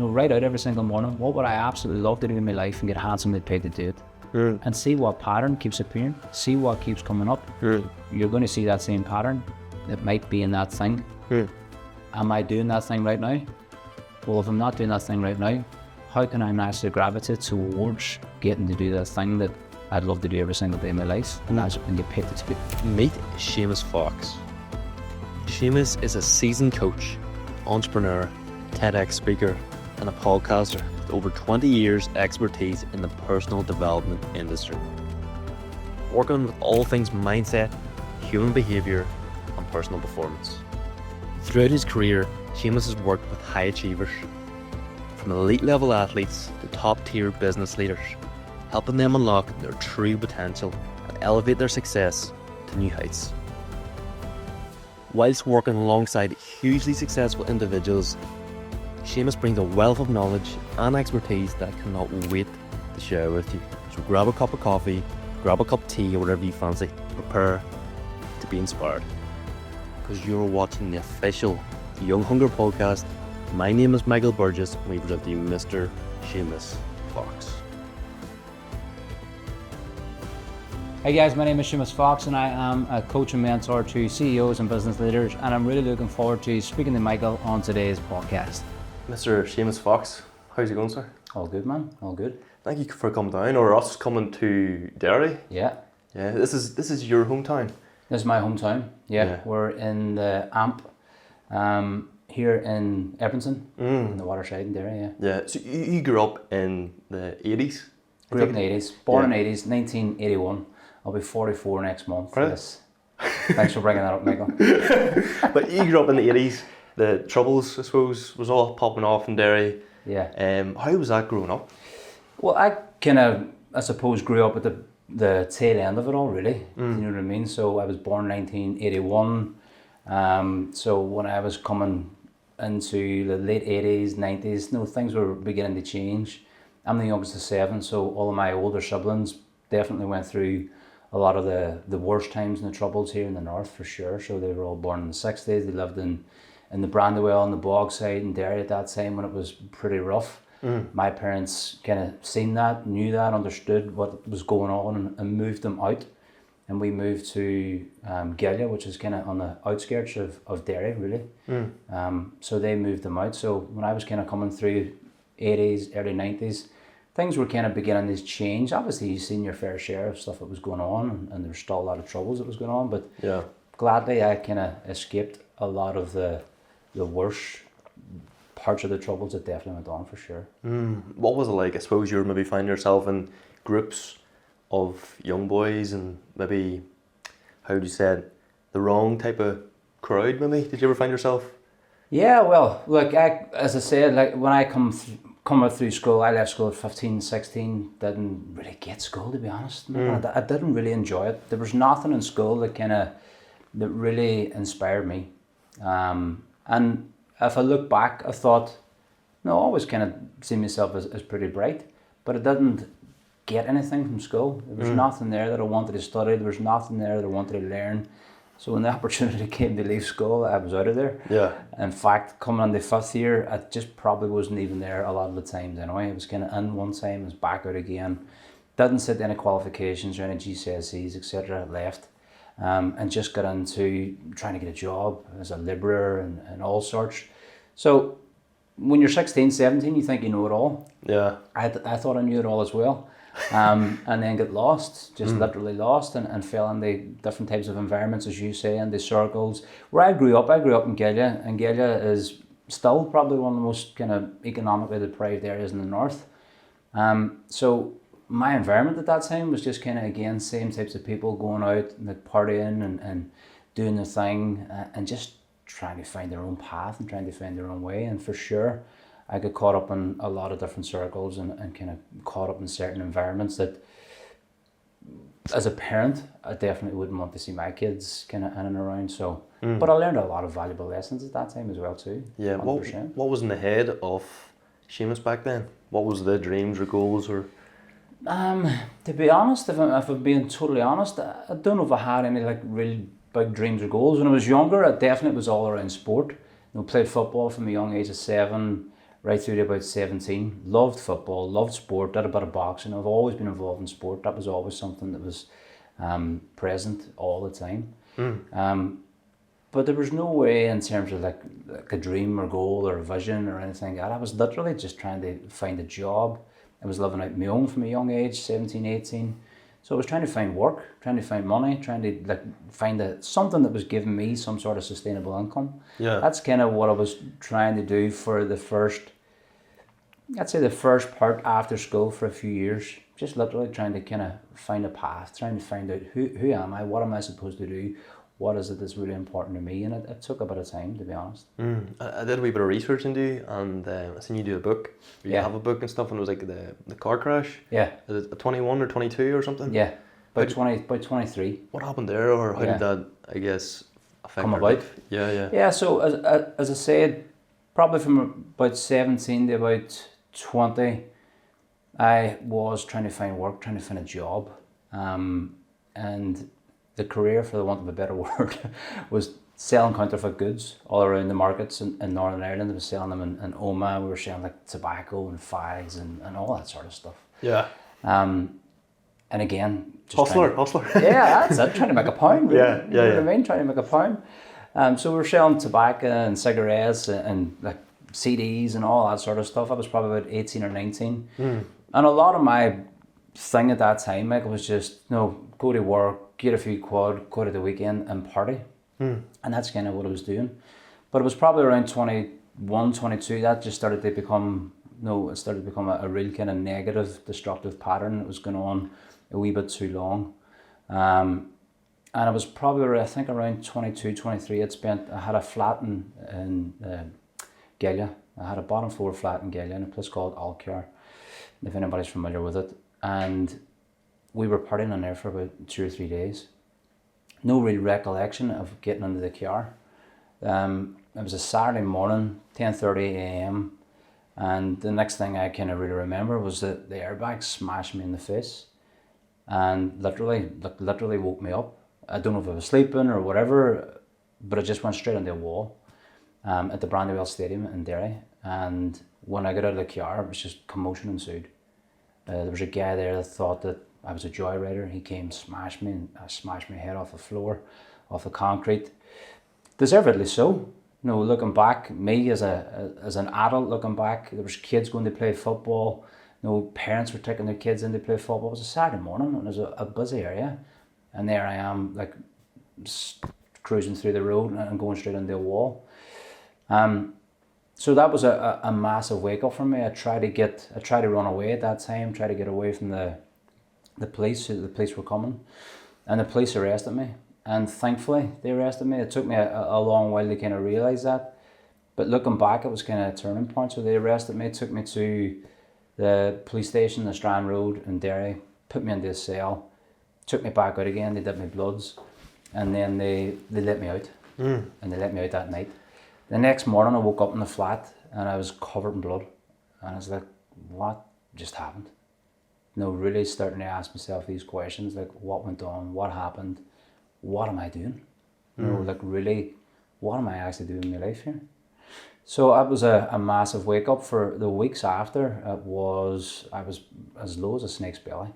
write out every single morning, what would I absolutely love to do in my life, and get handsomely paid to do it. And see what pattern keeps appearing, see what keeps coming up. You're going to see that same pattern that might be in that thing. Am I doing that thing right now? Well, if I'm not doing that thing right now, how can I naturally gravitate towards getting to do that thing that I'd love to do every single day of my life, and get paid to do it? Meet Seamus Fox. Seamus is a seasoned coach, entrepreneur, TEDx speaker, and a podcaster with over 20 years expertise in the personal development industry. Working with all things mindset, human behaviour, and personal performance. Throughout his career, Seamus has worked with high achievers, from elite level athletes to top tier business leaders, helping them unlock their true potential and elevate their success to new heights. Whilst working alongside hugely successful individuals, Seamus brings a wealth of knowledge and expertise that I cannot wait to share with you. So grab a cup of coffee, grab a cup of tea, or whatever you fancy. Prepare to be inspired, because you're watching the official Young Hunger podcast. My name is Michael Burgess, and we present to you Mr. Seamus Fox. Hey guys, my name is Seamus Fox, and I am a coach and mentor to CEOs and business leaders, and I'm really looking forward to speaking to Michael on today's podcast. Mr. Seamus Fox, how's it going, sir? All good, man. All good. Thank you for coming down, or us coming to Derry. Yeah. Yeah, this is your hometown. This is my hometown. Yeah. We're in the AMP here in Edmonton, in the waterside in Derry. Yeah. Yeah. So you grew up in the 80s. Grew up in the 80s. Born in the 80s, 1981. I'll be 44 next month. Right. Yes. Thanks for bringing that up, Michael. But you grew up in the 80s. The Troubles, I suppose, was all popping off in Derry. Yeah. How was that growing up? Well, I suppose, grew up at the tail end of it all, really. You know what I mean? So I was born 1981. So when I was coming into the late 80s, 90s, things were beginning to change. I'm the youngest of 7, so all of my older siblings definitely went through a lot of the worst times and the Troubles here in the north, for sure. So they were all born in the 60s. They lived in the Brandywell and the Bogside in Derry at that time when it was pretty rough. My parents kind of seen that, knew that, understood what was going on, and moved them out. And we moved to Galia, which is kind of on the outskirts of Derry, really. So they moved them out. So when I was kind of coming through 80s, early 90s, things were kind of beginning to change. Obviously, you've seen your fair share of stuff that was going on, and there was still a lot of troubles that was going on. But yeah, gladly, I kind of escaped a lot of the worst parts of the Troubles that definitely went on, for sure. What was it like? I suppose you were maybe finding yourself in groups of young boys, and maybe, how would you say it, the wrong type of crowd, maybe? Did you ever find yourself? Yeah, well, look, as I said, like when I come out through school, I left school at 15, 16, didn't really get school, to be honest. I didn't really enjoy it. There was nothing in school that really inspired me. And if I look back, I thought, I always kind of see myself as pretty bright, but I didn't get anything from school. There was nothing there that I wanted to study. There was nothing there that I wanted to learn. So when the opportunity came to leave school, I was out of there. Yeah. In fact, coming on the 5th year, I just probably wasn't even there a lot of the times anyway. I was kind of in one time, I was back out again. Didn't sit any qualifications or any GCSEs, etc. Left. And just got into trying to get a job as a labourer and all sorts. So when you're 16, 17, you think you know it all. Yeah. I thought I knew it all as well. And then get lost, just literally lost, and fell into different types of environments, as you say, and the circles. Where I grew up in Galia, and Galia is still probably one of the most kind of economically deprived areas in the north. So my environment at that time was just kind of, again, same types of people going out and like partying and doing their thing, and just trying to find their own path and trying to find their own way. And for sure, I got caught up in a lot of different circles and kind of caught up in certain environments that, as a parent, I definitely wouldn't want to see my kids kind of in and around. So, but I learned a lot of valuable lessons at that time as well too. Yeah. 100%. What was in the head of Seamus back then? What was the dreams or goals or? To be honest, if I'm being totally honest, I don't know if I had any like really big dreams or goals. When I was younger, it definitely was all around sport. Played football from a young age of 7. right through to about 17. Loved football, loved sport, did a bit of boxing. I've always been involved in sport. That was always something that was present all the time. But there was no way in terms of like a dream or goal or vision or anything like that. I was literally just trying to find a job. I was living out my own from a young age, 17, 18. So I was trying to find work, trying to find money, trying to like find something that was giving me some sort of sustainable income. Yeah. That's kind of what I was trying to do for the first part after school for a few years. Just literally trying to kind of find a path, trying to find out who am I, what am I supposed to do, what is it that's really important to me, and it took a bit of time, to be honest. I did a wee bit of research into you, and I seen you do a book. You have a book and stuff, and it was like the car crash. Yeah. Is it 21 or 22 or something? Yeah, about 23. What happened there, or how did that, I guess, affect come your about? life? Yeah. Yeah, so as I said, probably from about 17 to about 20, I was trying to find work, trying to find a job, and the career, for the want of a better word, was selling counterfeit goods all around the markets in Northern Ireland. I was selling them in Oma. We were selling like tobacco and fags and all that sort of stuff. Yeah. And again, just hustler. Yeah, that's it. Trying to make a pound. Really. Yeah. You know what I mean? Trying to make a pound. So we were selling tobacco and cigarettes and like CDs and all that sort of stuff. I was probably about 18 or 19. And a lot of my thing at that time, Michael, was just, go to work, get a few quid, go to the weekend and party. And that's kind of what I was doing. But it was probably around 21, 22, that just started to become, a real kind of negative, destructive pattern. It was going on a wee bit too long. And I was probably, I think around 22, 23, I had a flat in Galia. I had a bottom floor flat in Galia in a place called Alcar, if anybody's familiar with it. And we were partying in there for about 2 or 3 days. No real recollection of getting into the car. It was a Saturday morning, 10:30 a.m. And the next thing I kind of really remember was that the airbag smashed me in the face and literally woke me up. I don't know if I was sleeping or whatever, but I just went straight into a wall at the Brandywell Stadium in Derry. And when I got out of the car, it was just commotion ensued. There was a guy there that thought that I was a joyrider. He came, smashed me, and I smashed my head off the floor, off the concrete. Deservedly so. Looking back, me as an adult looking back, there was kids going to play football. Parents were taking their kids in to play football. It was a Saturday morning and it was a busy area. And there I am, like, cruising through the road and going straight into a wall. So that was a massive wake up for me. I tried to run away at that time, try to get away from the police. The police were coming, and the police arrested me. And thankfully, they arrested me. It took me a long while to kind of realise that. But looking back, it was kind of a turning point. So they arrested me, took me to the police station, the Strand Road in Derry, put me into a cell, took me back out again. They did my bloods, and then they let me out. And they let me out that night. The next morning, I woke up in the flat, and I was covered in blood. And I was like, what just happened? Really starting to ask myself these questions, like, what went on, what happened, what am I doing? Really, what am I actually doing in my life here? So that was a massive wake up. For the weeks after, I was as low as a snake's belly.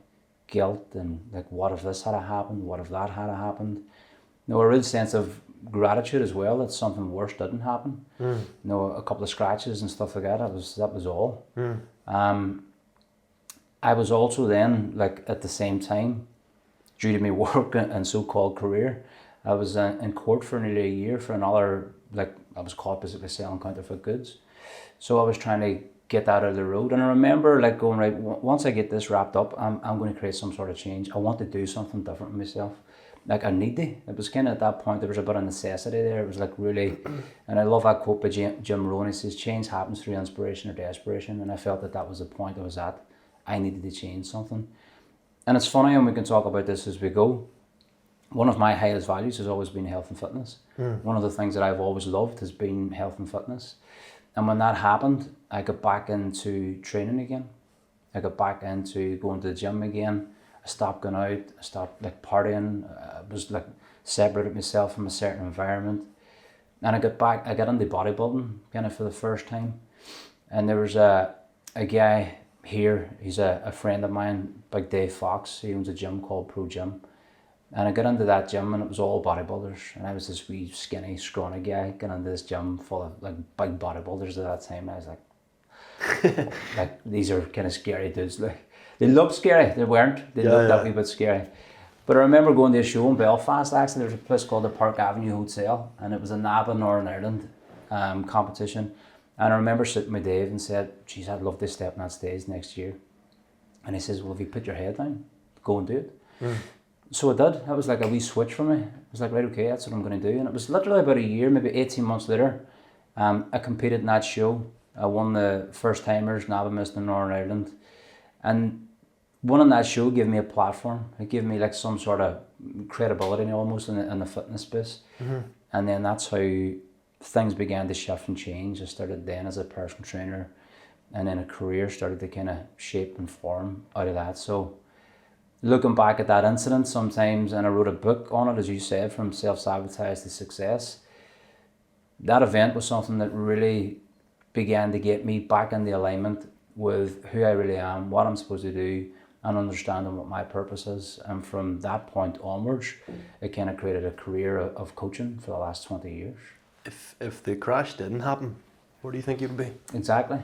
Guilt and like, what if this had happened? What if that had happened? A real sense of gratitude as well that something worse didn't happen. A couple of scratches and stuff like that. That was all. I was also then, like, at the same time, due to my work and so-called career, I was in court for nearly a year for another, like, I was caught basically selling counterfeit goods. So I was trying to get that out of the road. And I remember, like, going, right, once I get this wrapped up, I'm going to create some sort of change. I want to do something different with myself. Like, I need to. It was kind of at that point, there was a bit of necessity there. It was like really, and I love that quote by Jim Rohn. He says, change happens through inspiration or desperation. And I felt that was the point I was at. I needed to change something. And it's funny, and we can talk about this as we go. One of my highest values has always been health and fitness. One of the things that I've always loved has been health and fitness. And when that happened, I got back into training again. I got back into going to the gym again. I stopped going out. I stopped, like, partying. I was, like, separated myself from a certain environment. And I got into bodybuilding kind of for the first time. And there was a guy here, he's a friend of mine, Big Dave Fox. He owns a gym called Pro Gym. And I got into that gym and it was all bodybuilders. And I was this wee skinny, scrawny guy getting into this gym full of like big bodybuilders at that time. I was like, like these are kind of scary dudes. Like they looked scary, they weren't. They looked a wee bit scary. But I remember going to a show in Belfast actually. There was a place called the Park Avenue Hotel and it was a NABA Northern Ireland competition. And I remember sitting with Dave and said, geez, I'd love to step on that stage next year. And he says, well, if you put your head down, go and do it. So I did. That was like a wee switch for me. I was like, right, okay, that's what I'm going to do. And it was literally about a year, maybe 18 months later, I competed in that show. I won the first timers, NABA Mr. Northern Ireland. And winning that show gave me a platform. It gave me like some sort of credibility almost in the fitness space. And then that's how things began to shift and change. I started then as a personal trainer, and then a career started to kind of shape and form out of that. So looking back at that incident sometimes, and I wrote a book on it, as you said, From Self-Sabotage to Success. That event was something that really began to get me back in the alignment with who I really am, what I'm supposed to do, and understanding what my purpose is. And from that point onwards, it kind of created a career of coaching for the last 20 years. If the crash didn't happen, where do you think you'd be? Exactly.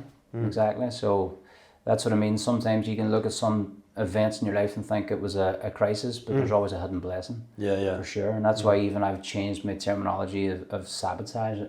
So that's what I mean. Sometimes you can look at some events in your life and think it was a crisis, but there's always a hidden blessing. For sure. And that's why even I've changed my terminology of sabotage.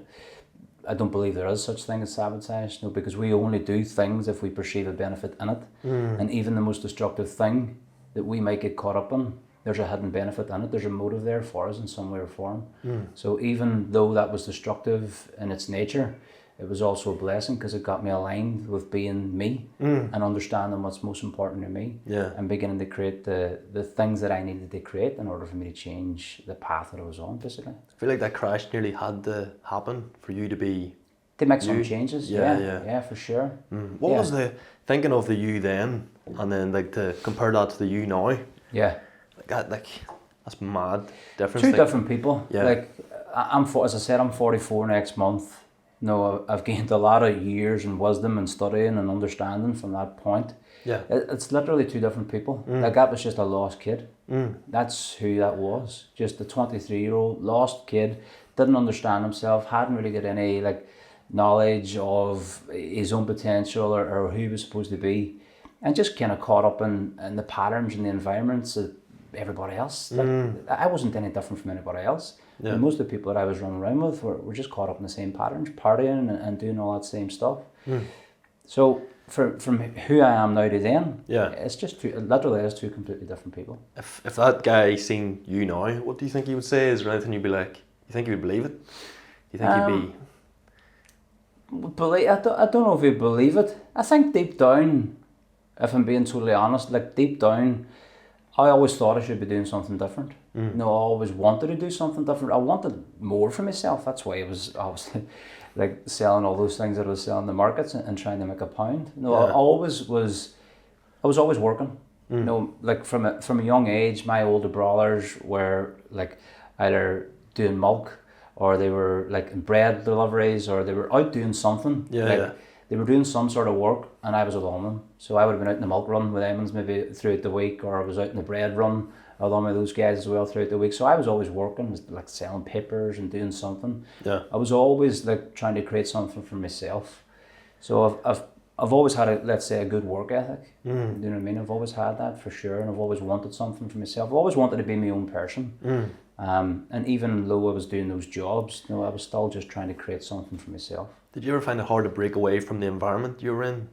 I don't believe there is such thing as sabotage, no, because we only do things if we perceive a benefit in it. And even the most destructive thing that we might get caught up in, there's a hidden benefit in it. There's a motive there for us in some way or form. So even though that was destructive in its nature, it was also a blessing because it got me aligned with being me and understanding what's most important to me, and beginning to create the things that I needed to create in order for me to change the path that I was on, basically. I feel like that crash nearly had to happen for you to be... To make some changes, yeah, for sure. What was the thinking of the you then, and then like to compare that to the you now? Like that's mad difference. Two different people. Like as I said, I'm 44 next month. No, I've gained a lot of years and wisdom and studying and understanding from that point. It's literally two different people. Like that was just a lost kid. That's who that was. Just a 23-year-old lost kid, didn't understand himself, hadn't really got any like knowledge of his own potential or who he was supposed to be, and just kind of caught up in the patterns and the environments of everybody else. Like, I wasn't any different from anybody else. And most of the people that I was running around with were just caught up in the same patterns, partying and doing all that same stuff. So from who I am now to then, it's just literally is two completely different people. If that guy seen you now, what do you think he would say? Is there anything you'd be like, you think he would believe it? Do you think he'd be... I don't know if he'd believe it. I think deep down, if I'm being totally honest, like deep down, I always thought I should be doing something different. I always wanted to do something different. I wanted more for myself. That's why I was like selling all those things that I was selling in the markets and trying to make a pound. I was always working. Like from a young age, my older brothers were like either doing milk, or they were like in bread deliveries, or they were out doing something. They were doing some sort of work, and I was along them. So I would have been out in the milk run with Emmons maybe throughout the week, or I was out in the bread run along with those guys as well throughout the week. So I was always working, like selling papers and doing something. I was always like trying to create something for myself. So I've always had let's say a good work ethic. You know what I mean? I've always had that for sure, and I've always wanted something for myself. I've always wanted to be my own person. And even though I was doing those jobs, I was still just trying to create something for myself. Did you ever find it hard to break away from the environment you were in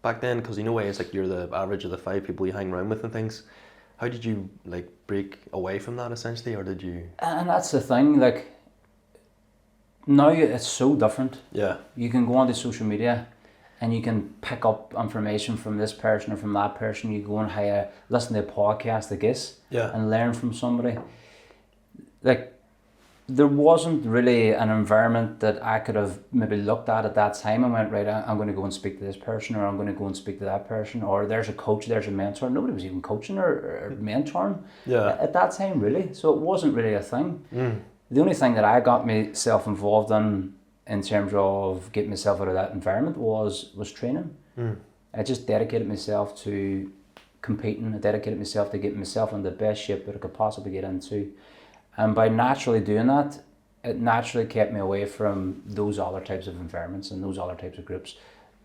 back then? Because in a way, it's like you're the average of the 5 people you hang around with and things. How did you like break away from that essentially, or did you? And that's the thing. Like now, it's so different. You can go onto social media, and you can pick up information from this person or from that person. You go and listen to a podcast like this, and learn from somebody. Like, there wasn't really an environment that I could have maybe looked at that time and went, right, I'm going to go and speak to this person, or I'm going to go and speak to that person, or there's a coach, there's a mentor. Nobody was even coaching or mentoring at that time, really. So it wasn't really a thing. The only thing that I got myself involved in in terms of getting myself out of that environment was training. I just dedicated myself to competing. I dedicated myself to getting myself in the best shape that I could possibly get into. And by naturally doing that, it naturally kept me away from those other types of environments and those other types of groups.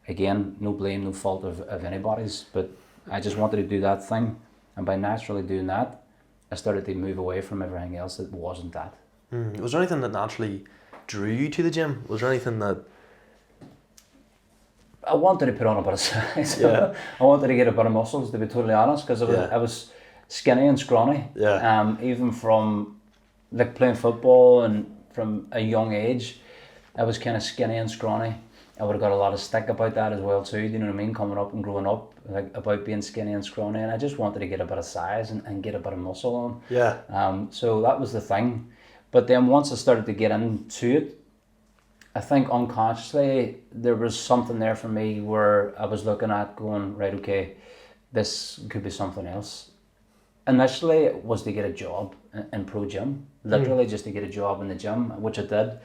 Again, no blame, no fault of anybody's, but I just wanted to do that thing. And by naturally doing that, I started to move away from everything else that wasn't that. Was there anything that naturally drew you to the gym? Was there anything that... I wanted to put on a bit of size. Yeah. I wanted to get a bit of muscles, to be totally honest, because I was skinny and scrawny. Yeah. Even from like playing football and from a young age, I was kind of skinny and scrawny. I would have got a lot of stick about that as well too, you know what I mean, coming up and growing up, like about being skinny and scrawny, and I just wanted to get a bit of size and get a bit of muscle on. Yeah. So that was the thing. But then once I started to get into it, I think unconsciously there was something there for me where I was looking at going, right, okay, this could be something else. Initially it was to get a job in pro gym, literally just to get a job in the gym, which I did.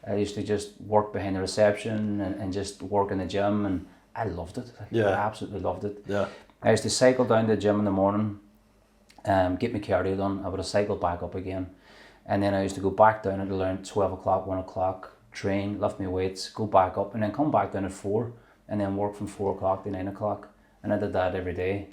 I used to just work behind the reception and just work in the gym, and I loved it. I absolutely loved it. Yeah. I used to cycle down to the gym in the morning, get my cardio done. I would have cycled back up again. And then I used to go back down at around 12 o'clock, 1 o'clock, train, lift my weights, go back up, and then come back down at 4, and then work from 4 o'clock to 9 o'clock. And I did that every day,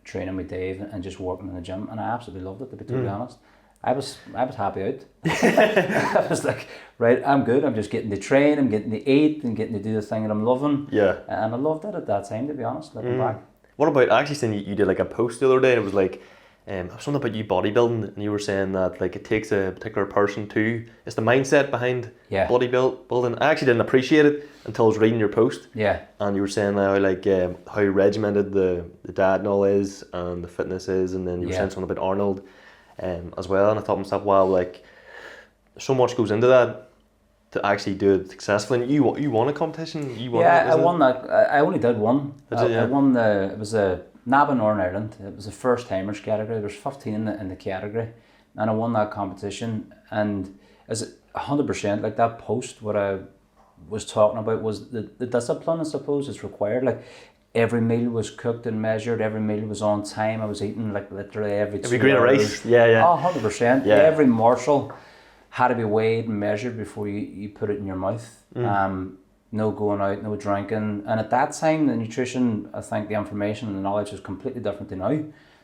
training with Dave and just working in the gym. And I absolutely loved it, to be totally honest. I was happy out. I was like, right, I'm good. I'm just getting to train, I'm getting to eat, and getting to do the thing that I'm loving. Yeah. And I loved it at that time, to be honest, looking back. What about, I actually seen you did like a post the other day, and it was like, something about you bodybuilding, and you were saying that like it takes a particular person to, it's the mindset behind bodybuilding. I actually didn't appreciate it until I was reading your post. Yeah. And you were saying how like how regimented the diet and all is, and the fitness is, and then you were saying something about Arnold as well, and I thought to myself, wow, like so much goes into that to actually do it successfully. And you won a competition. I won that. I only did one. I won it was a NAB in Northern Ireland. It was a first timers category. There was 15 in the category, and I won that competition. And as 100%, like that post, what I was talking about was the discipline, I suppose, is required. Like every meal was cooked and measured. Every meal was on time. I was eating like literally every 2 grain of hours. rice. Yeah. Oh, 100%. Yeah. Every morsel had to be weighed and measured before you put it in your mouth. No going out, no drinking. And at that time, the nutrition, I think the information and the knowledge was completely different to now.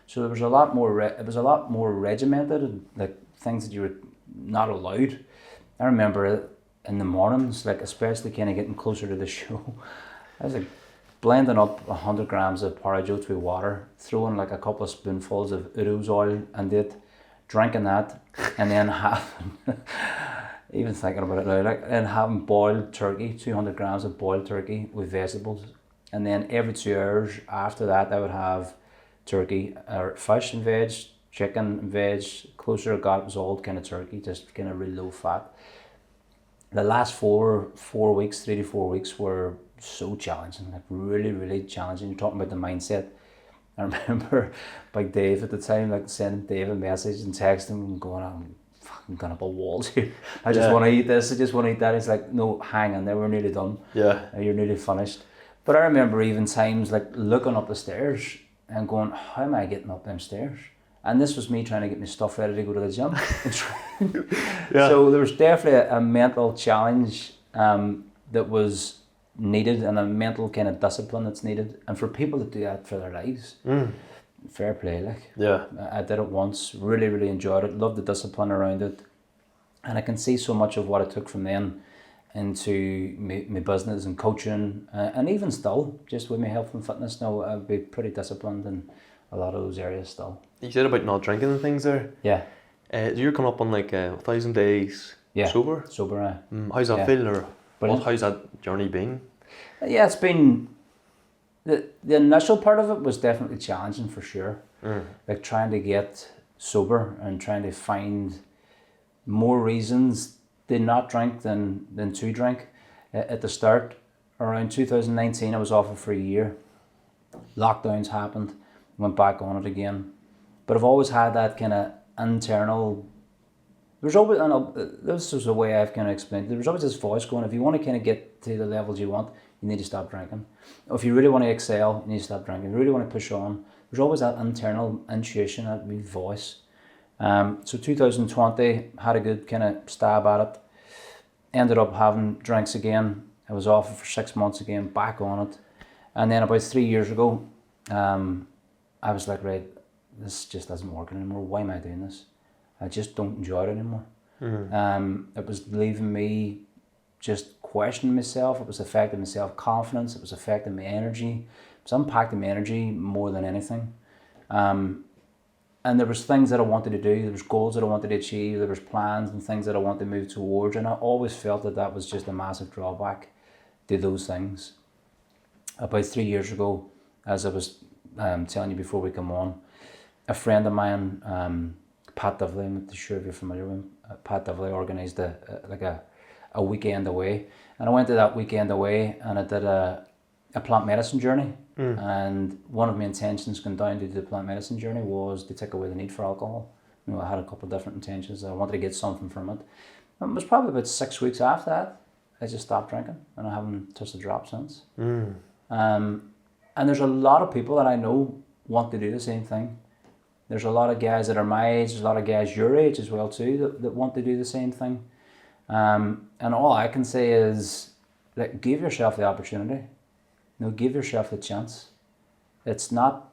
So there was a lot more, it was a lot more regimented, like things that you were not allowed. I remember in the mornings, like especially kind of getting closer to the show, I was like blending up 100 grams of porridge oats with water, throwing like a couple of spoonfuls of Udo's oil and it, drinking that, and then having, even thinking about it now, like, and having boiled turkey, 200 grams of boiled turkey with vegetables. And then every 2 hours after that, I would have turkey or fish and veg, chicken and veg. Closer I got, it was all kind of turkey, just kind of really low fat. The last 3 to 4 weeks were so challenging, like really, really challenging. You're talking about the mindset. I remember like Dave at the time, like sending Dave a message and texting him and going, I'm fucking going up a walls here. I just want to eat this, I just want to eat that. He's like, no, hang on there, we're nearly done. Yeah. You're nearly finished. But I remember even times like looking up the stairs and going, how am I getting up them stairs? And this was me trying to get my stuff ready to go to the gym. So there was definitely a mental challenge that was needed, and a mental kind of discipline that's needed. And for people to do that for their lives, fair play, like. Yeah. I did it once, really, really enjoyed it, loved the discipline around it. And I can see so much of what I took from then into my business and coaching, and even still, just with my health and fitness now, I'd be pretty disciplined in a lot of those areas still. You said about not drinking and things there. Yeah. You're coming up on like 1,000 days sober? Sober, how's that feel, or how's that journey been? Yeah, it's been, the initial part of it was definitely challenging for sure. Like trying to get sober and trying to find more reasons to not drink than to drink. At the start, around 2019, I was off it for a year. Lockdowns happened, went back on it again. But I've always had that kind of internal There's always, and this is the way I've kind of explained it, there's always this voice going, if you want to kind of get to the levels you want, you need to stop drinking. Or if you really want to excel, you need to stop drinking. If you really want to push on, there's always that internal intuition, that wee voice. So 2020, had a good kind of stab at it. Ended up having drinks again. I was off it for 6 months again, back on it. And then about 3 years ago, I was like, right, this just isn't working anymore. Why am I doing this? I just don't enjoy it anymore. It was leaving me just questioning myself. It was affecting my self-confidence. It was affecting my energy. It was impacting my energy more than anything. And there was things that I wanted to do. There was goals that I wanted to achieve. There was plans and things that I wanted to move towards. And I always felt that that was just a massive drawback to those things. About 3 years ago, as I was telling you before we come on, a friend of mine, Pat Dovely, I'm not sure if you're familiar with him. Pat Dovely organised a weekend away. And I went to that weekend away and I did a plant medicine journey. And one of my intentions going down to do the plant medicine journey was to take away the need for alcohol. You know, I had a couple of different intentions. I wanted to get something from it. And it was probably about 6 weeks after that, I just stopped drinking and I haven't touched a drop since. And there's a lot of people that I know want to do the same thing. There's a lot of guys that are my age, there's a lot of guys your age as well too that want to do the same thing. And all I can say is that give yourself the opportunity. You know, give yourself the chance. It's not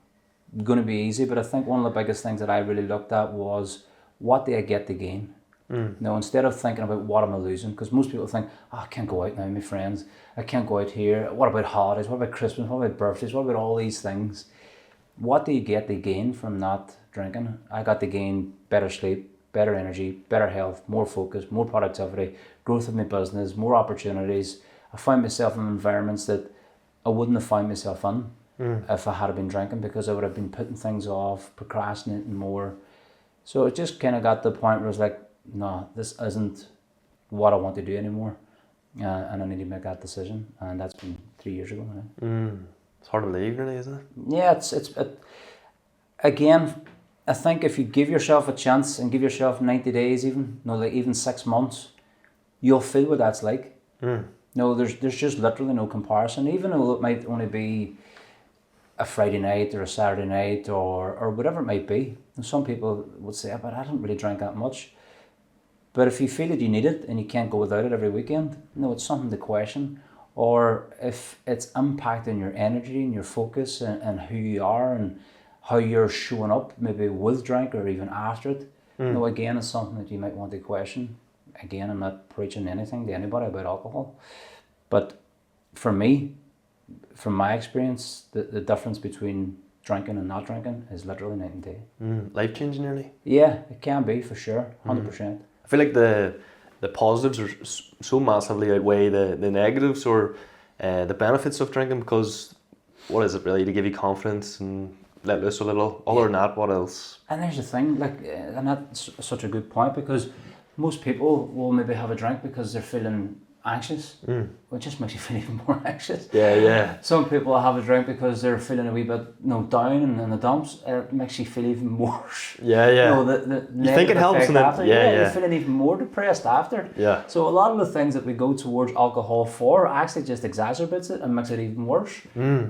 going to be easy, but I think one of the biggest things that I really looked at was what do I get to gain? You know, instead of thinking about what am I losing, because most people think, oh, I can't go out now with my friends, I can't go out here, what about holidays, what about Christmas, what about birthdays, what about all these things? What do you get to gain from not drinking? I got to gain better sleep, better energy, better health, more focus, more productivity, growth of my business, more opportunities. I found myself in environments that I wouldn't have found myself in if I had been drinking, because I would have been putting things off, procrastinating more. So it just kind of got to the point where I was like, no, this isn't what I want to do anymore. And I need to make that decision. And that's been 3 years ago now. It's hard to believe, really, isn't it? Yeah, again, I think if you give yourself a chance and give yourself 90 days even, no, like even 6 months, you'll feel what that's like. No, there's just literally no comparison. Even though it might only be a Friday night or a Saturday night or whatever it might be. And some people would say, but I don't really drink that much. But if you feel that you need it and you can't go without it every weekend, no, it's something to question. Or if it's impacting your energy and your focus and who you are and how you're showing up, maybe with drink or even after it, no, again, it's something that you might want to question. Again, I'm not preaching anything to anybody about alcohol. But for me, from my experience, the difference between drinking and not drinking is literally night and day. Life-changing, nearly? Yeah, it can be, for sure, 100%. I feel like the positives are so massively outweigh the negatives or the benefits of drinking, because what is it really? To give you confidence and let loose a little. Other than that, what else? And there's the thing, like, and that's such a good point, because most people will maybe have a drink because they're feeling anxious, which just makes you feel even more anxious. Yeah. Some people have a drink because they're feeling a wee bit, down and in the dumps. It makes you feel even worse. Yeah. You think it helps, and then you're feeling even more depressed after. Yeah. So a lot of the things that we go towards alcohol for actually just exacerbates it and makes it even worse.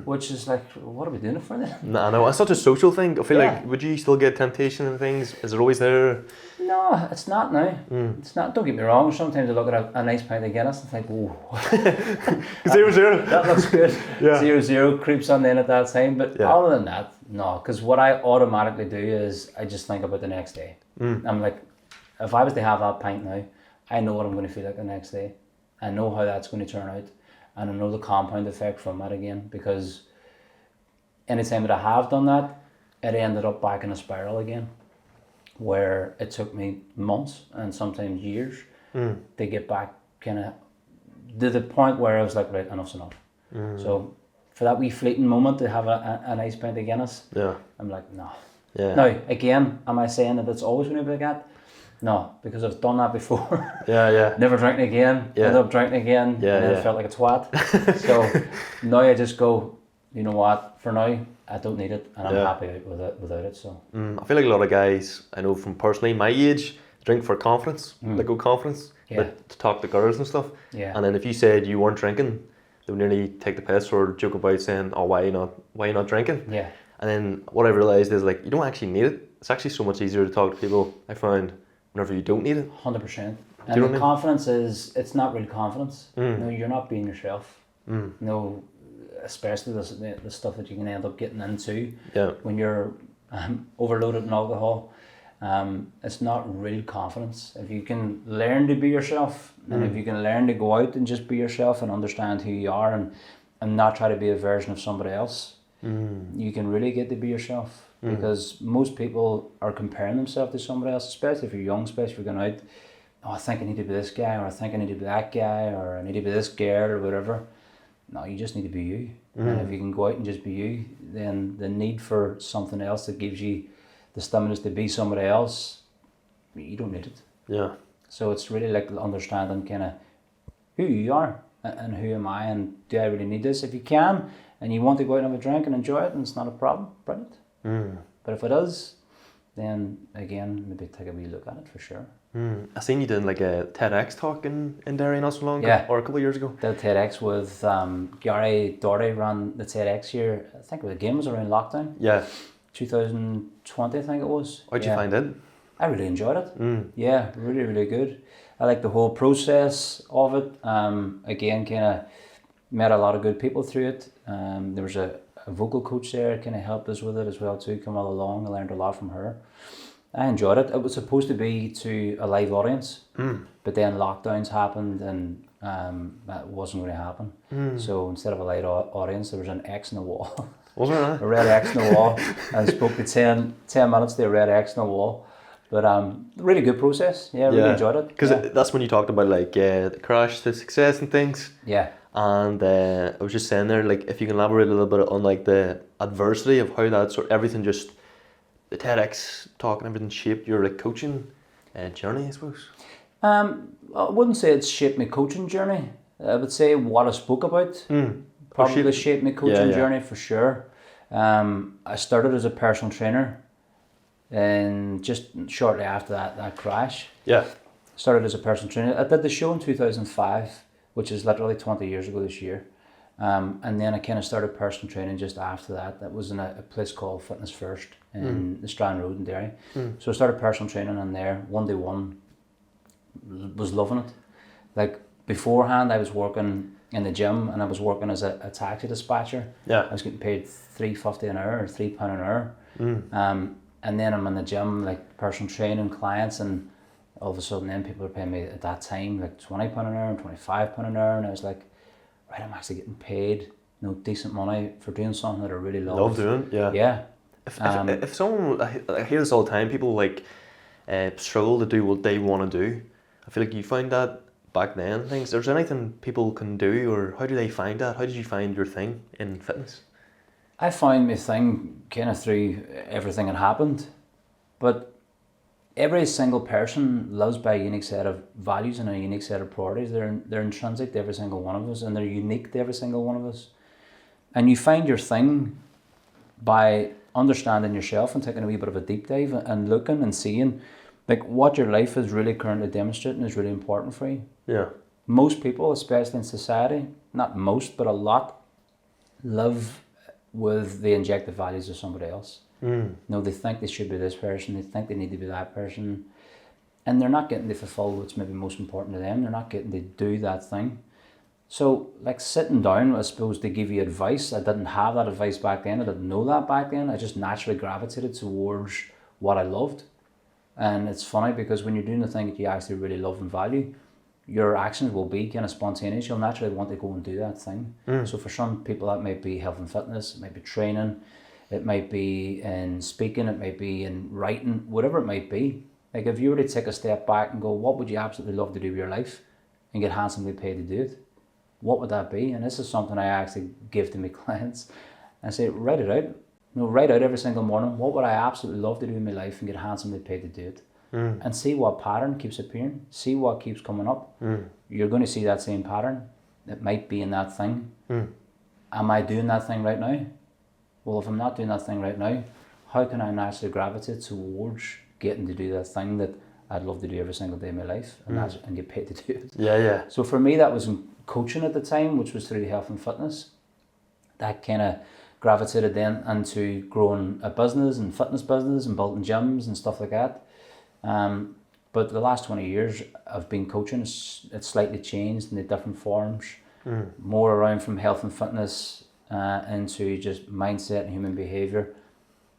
Which is like, what are we doing it for then? No, I know, it's such a social thing. I feel like, would you still get temptation and things? Is it always there? No, it's not now. It's not. Don't get me wrong. Sometimes I look at a nice pint of Guinness and think, whoa. 0-0. That looks good. Yeah. 0-0 creeps on in at that time. But other than that, no. Because what I automatically do is I just think about the next day. I'm like, if I was to have that pint now, I know what I'm going to feel like the next day. I know how that's going to turn out. And I know the compound effect from that again. Because anytime that I have done that, it ended up back in a spiral again, where it took me months and sometimes years to get back kind of to the point where I was like, right, enough's enough. So for that wee fleeting moment to have a nice pint of Guinness, I'm like, no. Yeah. Now, again, am I saying that it's always going to be like that? No, because I've done that before. Yeah. Never drinking again, ended up drinking again, and then I felt like a twat. So now I just go, you know what, for now, I don't need it, and I'm happy without it. So I feel like a lot of guys I know from personally my age drink for confidence, like go confidence, Yeah. like to talk to girls and stuff. Yeah. And then if you said you weren't drinking, they would nearly take the piss or joke about saying, "Oh, why you not drinking?" Yeah. And then what I realised is like you don't actually need it. It's actually so much easier to talk to people, I found, whenever you don't need it. 100%. you And know the what I mean? confidence it's not real confidence. No, you're not being yourself. No, especially the stuff that you can end up getting into Yeah. when you're overloaded in alcohol. It's not real confidence. If you can learn to be yourself, and if you can learn to go out and just be yourself and understand who you are and not try to be a version of somebody else, you can really get to be yourself. Because most people are comparing themselves to somebody else, especially if you're young, especially if you're going out, oh, I think I need to be this guy, or I think I need to be that guy, or I need to be this girl, or whatever. No, you just need to be you. And if you can go out and just be you, then the need for something else that gives you the stimulus to be somebody else, you don't need it. Yeah. So it's really like understanding kind of who you are and who am I, and do I really need this? If you can and you want to go out and have a drink and enjoy it, and it's not a problem, brilliant. But if it is, then again, maybe take a wee look at it for sure. I seen you doing like a TEDx talk in Derry not so long ago, Yeah. or a couple of years ago. Did TEDx with Gary Doherty ran the TEDx here. I think the game was around lockdown, Yeah. 2020 I think it was. How'd you Yeah. find it? I really enjoyed it. Yeah, really, really good. I like the whole process of it. Again, kind of met a lot of good people through it. There was a vocal coach there, kind of helped us with it as well too, come all along. I learned a lot from her. I enjoyed it. It was supposed to be to a live audience, but then lockdowns happened and that wasn't going to happen. So instead of a live audience, there was an X in the wall. Was there A red X in the wall. And I spoke for 10 minutes to a red X in the wall. But really good process. Yeah, really enjoyed it. Because yeah. that's when you talked about like the crash to success and things. Yeah. And I was just saying there, like, if you can elaborate a little bit on like the adversity of how that sort everything just the TEDx talk and everything shaped your like coaching journey, I suppose. I wouldn't say it's shaped my coaching journey. I would say what I spoke about probably shaped my coaching journey for sure. I started as a personal trainer, and just shortly after that crash, started as a personal trainer. I did the show in 2005, which is literally 20 years ago this year. And then I kind of started personal training just after that. That was in a place called Fitness First in the Strand Road in Derry. So I started personal training in there, 1-to-1. Was loving it. Like beforehand, I was working in the gym and I was working as a taxi dispatcher. I was getting paid $3.50 an hour or £3 an hour. And then I'm in the gym, like personal training clients, and all of a sudden then people are paying me at that time like £20 an hour and £25 an hour, and I was like, right, I'm actually getting paid decent money for doing something that I really love. Love doing, Yeah. If someone, I hear this all the time, people like struggle to do what they want to do. I feel like you found that back then. Things. There's anything people can do, or how do they find that? How did you find your thing in fitness? I found my thing kind of through everything that happened, but every single person lives by a unique set of values and a unique set of priorities. They're intrinsic to every single one of us, and they're unique to every single one of us. And you find your thing by understanding yourself and taking a wee bit of a deep dive and looking and seeing like what your life is really currently demonstrating is really important for you. Yeah. Most people, especially in society, not most, but a lot, live with the injected values of somebody else. They think they should be this person, they think they need to be that person, and they're not getting to fulfill what's maybe most important to them. They're not getting to do that thing. So like sitting down, I suppose, to give you advice, I didn't have that advice back then, I didn't know that back then, I just naturally gravitated towards what I loved. And it's funny because when you're doing the thing that you actually really love and value, your actions will be kind of spontaneous. You'll naturally want to go and do that thing. So for some people that might be health and fitness, it might be training, it might be in speaking, it might be in writing, whatever it might be. Like if you were to take a step back and go, what would you absolutely love to do with your life and get handsomely paid to do it? What would that be? And this is something I actually give to my clients. I say, write it out. Write out every single morning, what would I absolutely love to do in my life and get handsomely paid to do it? And see what pattern keeps appearing, see what keeps coming up. You're going to see that same pattern. It might be in that thing. Am I doing that thing right now? Well, if I'm not doing that thing right now, how can I naturally gravitate towards getting to do that thing that I'd love to do every single day of my life and get paid to do it. Yeah. So for me, that was in coaching at the time, which was through health and fitness. That kind of gravitated then into growing a business and fitness business and building gyms and stuff like that. But the last 20 years I've been coaching, it's slightly changed in the different forms, more around from health and fitness into just mindset and human behaviour.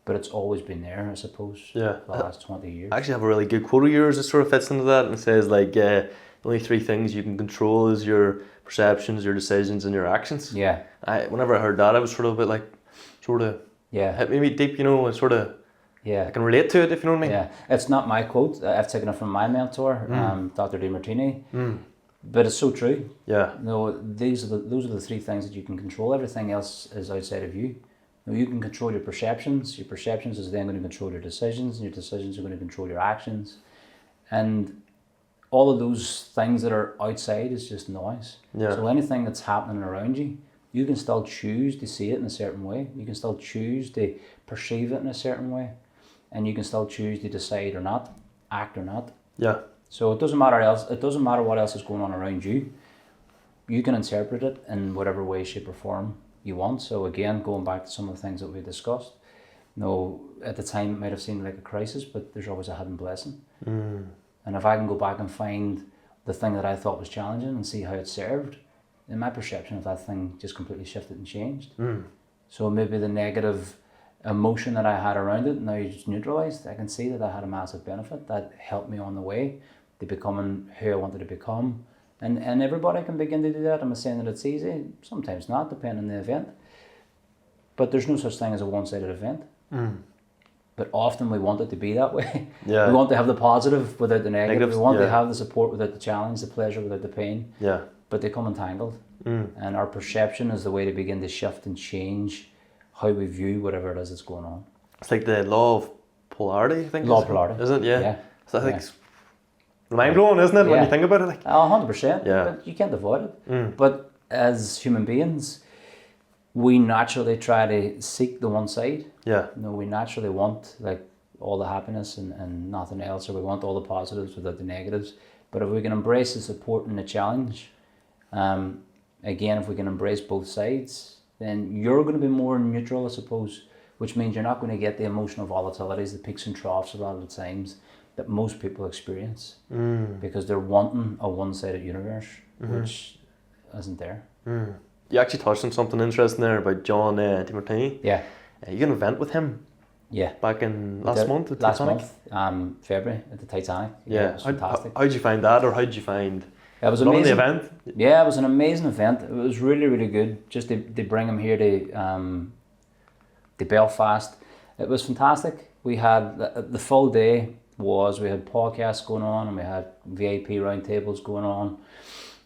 But it's always been there, I suppose, for the last 20 years. I actually have a really good quote of yours that sort of fits into that, and it says like, the only three things you can control is your perceptions, your decisions, and your actions. Yeah. Whenever I heard that, I was sort of a bit like, hit me deep, and sort of, I can relate to it, if you know what I mean. Yeah, it's not my quote. I've taken it from my mentor, Dr. DeMartini. But it's so true. Yeah. Those are the three things that you can control. Everything else is outside of you. You can control your perceptions. Your perceptions is then going to control your decisions, and your decisions are going to control your actions. And all of those things that are outside is just noise. Yeah. So anything that's happening around you, you can still choose to see it in a certain way. You can still choose to perceive it in a certain way. And you can still choose to decide or not, act or not. Yeah. So it doesn't matter what else is going on around you. You can interpret it in whatever way, shape or form you want. So again, going back to some of the things that we discussed, at the time it might have seemed like a crisis, but there's always a hidden blessing. And if I can go back and find the thing that I thought was challenging and see how it served, then my perception of that thing just completely shifted and changed. So maybe the negative emotion that I had around it now just neutralized. I can see that I had a massive benefit that helped me on the way to becoming who I wanted to become. And everybody can begin to do that. I'm not saying that it's easy, sometimes not, depending on the event. But there's no such thing as a one-sided event. But often we want it to be that way. Yeah. We want to have the positive without the negative. Negatives, We want to have the support without the challenge, the pleasure without the pain. Yeah. But they come entangled. And our perception is the way to begin to shift and change how we view whatever it is that's going on. It's like the law of polarity, I think. Law of polarity. Isn't it? Yeah. Yeah. So I think it's mind-blowing, isn't it, when you think about it? Like, 100%. Yeah. But you can't avoid it. But as human beings, we naturally try to seek the one side. Yeah. We naturally want like all the happiness and nothing else, or we want all the positives without the negatives. But if we can embrace the support and the challenge, again, if we can embrace both sides, then you're going to be more neutral, I suppose, which means you're not going to get the emotional volatilities, the peaks and troughs a lot of the times that most people experience because they're wanting a one-sided universe, which isn't there. You actually touched on something interesting there about John DeMartini. Yeah. You got an event with him. Yeah. Back in last month at last Titanic? month, February at the Titanic. Yeah. It was fantastic. How'd you find that, or how'd you find it was running amazing. the event? Yeah, it was an amazing event. It was really, really good. Just to bring him here to Belfast. It was fantastic. We had the full day we had podcasts going on, and we had VIP roundtables going on,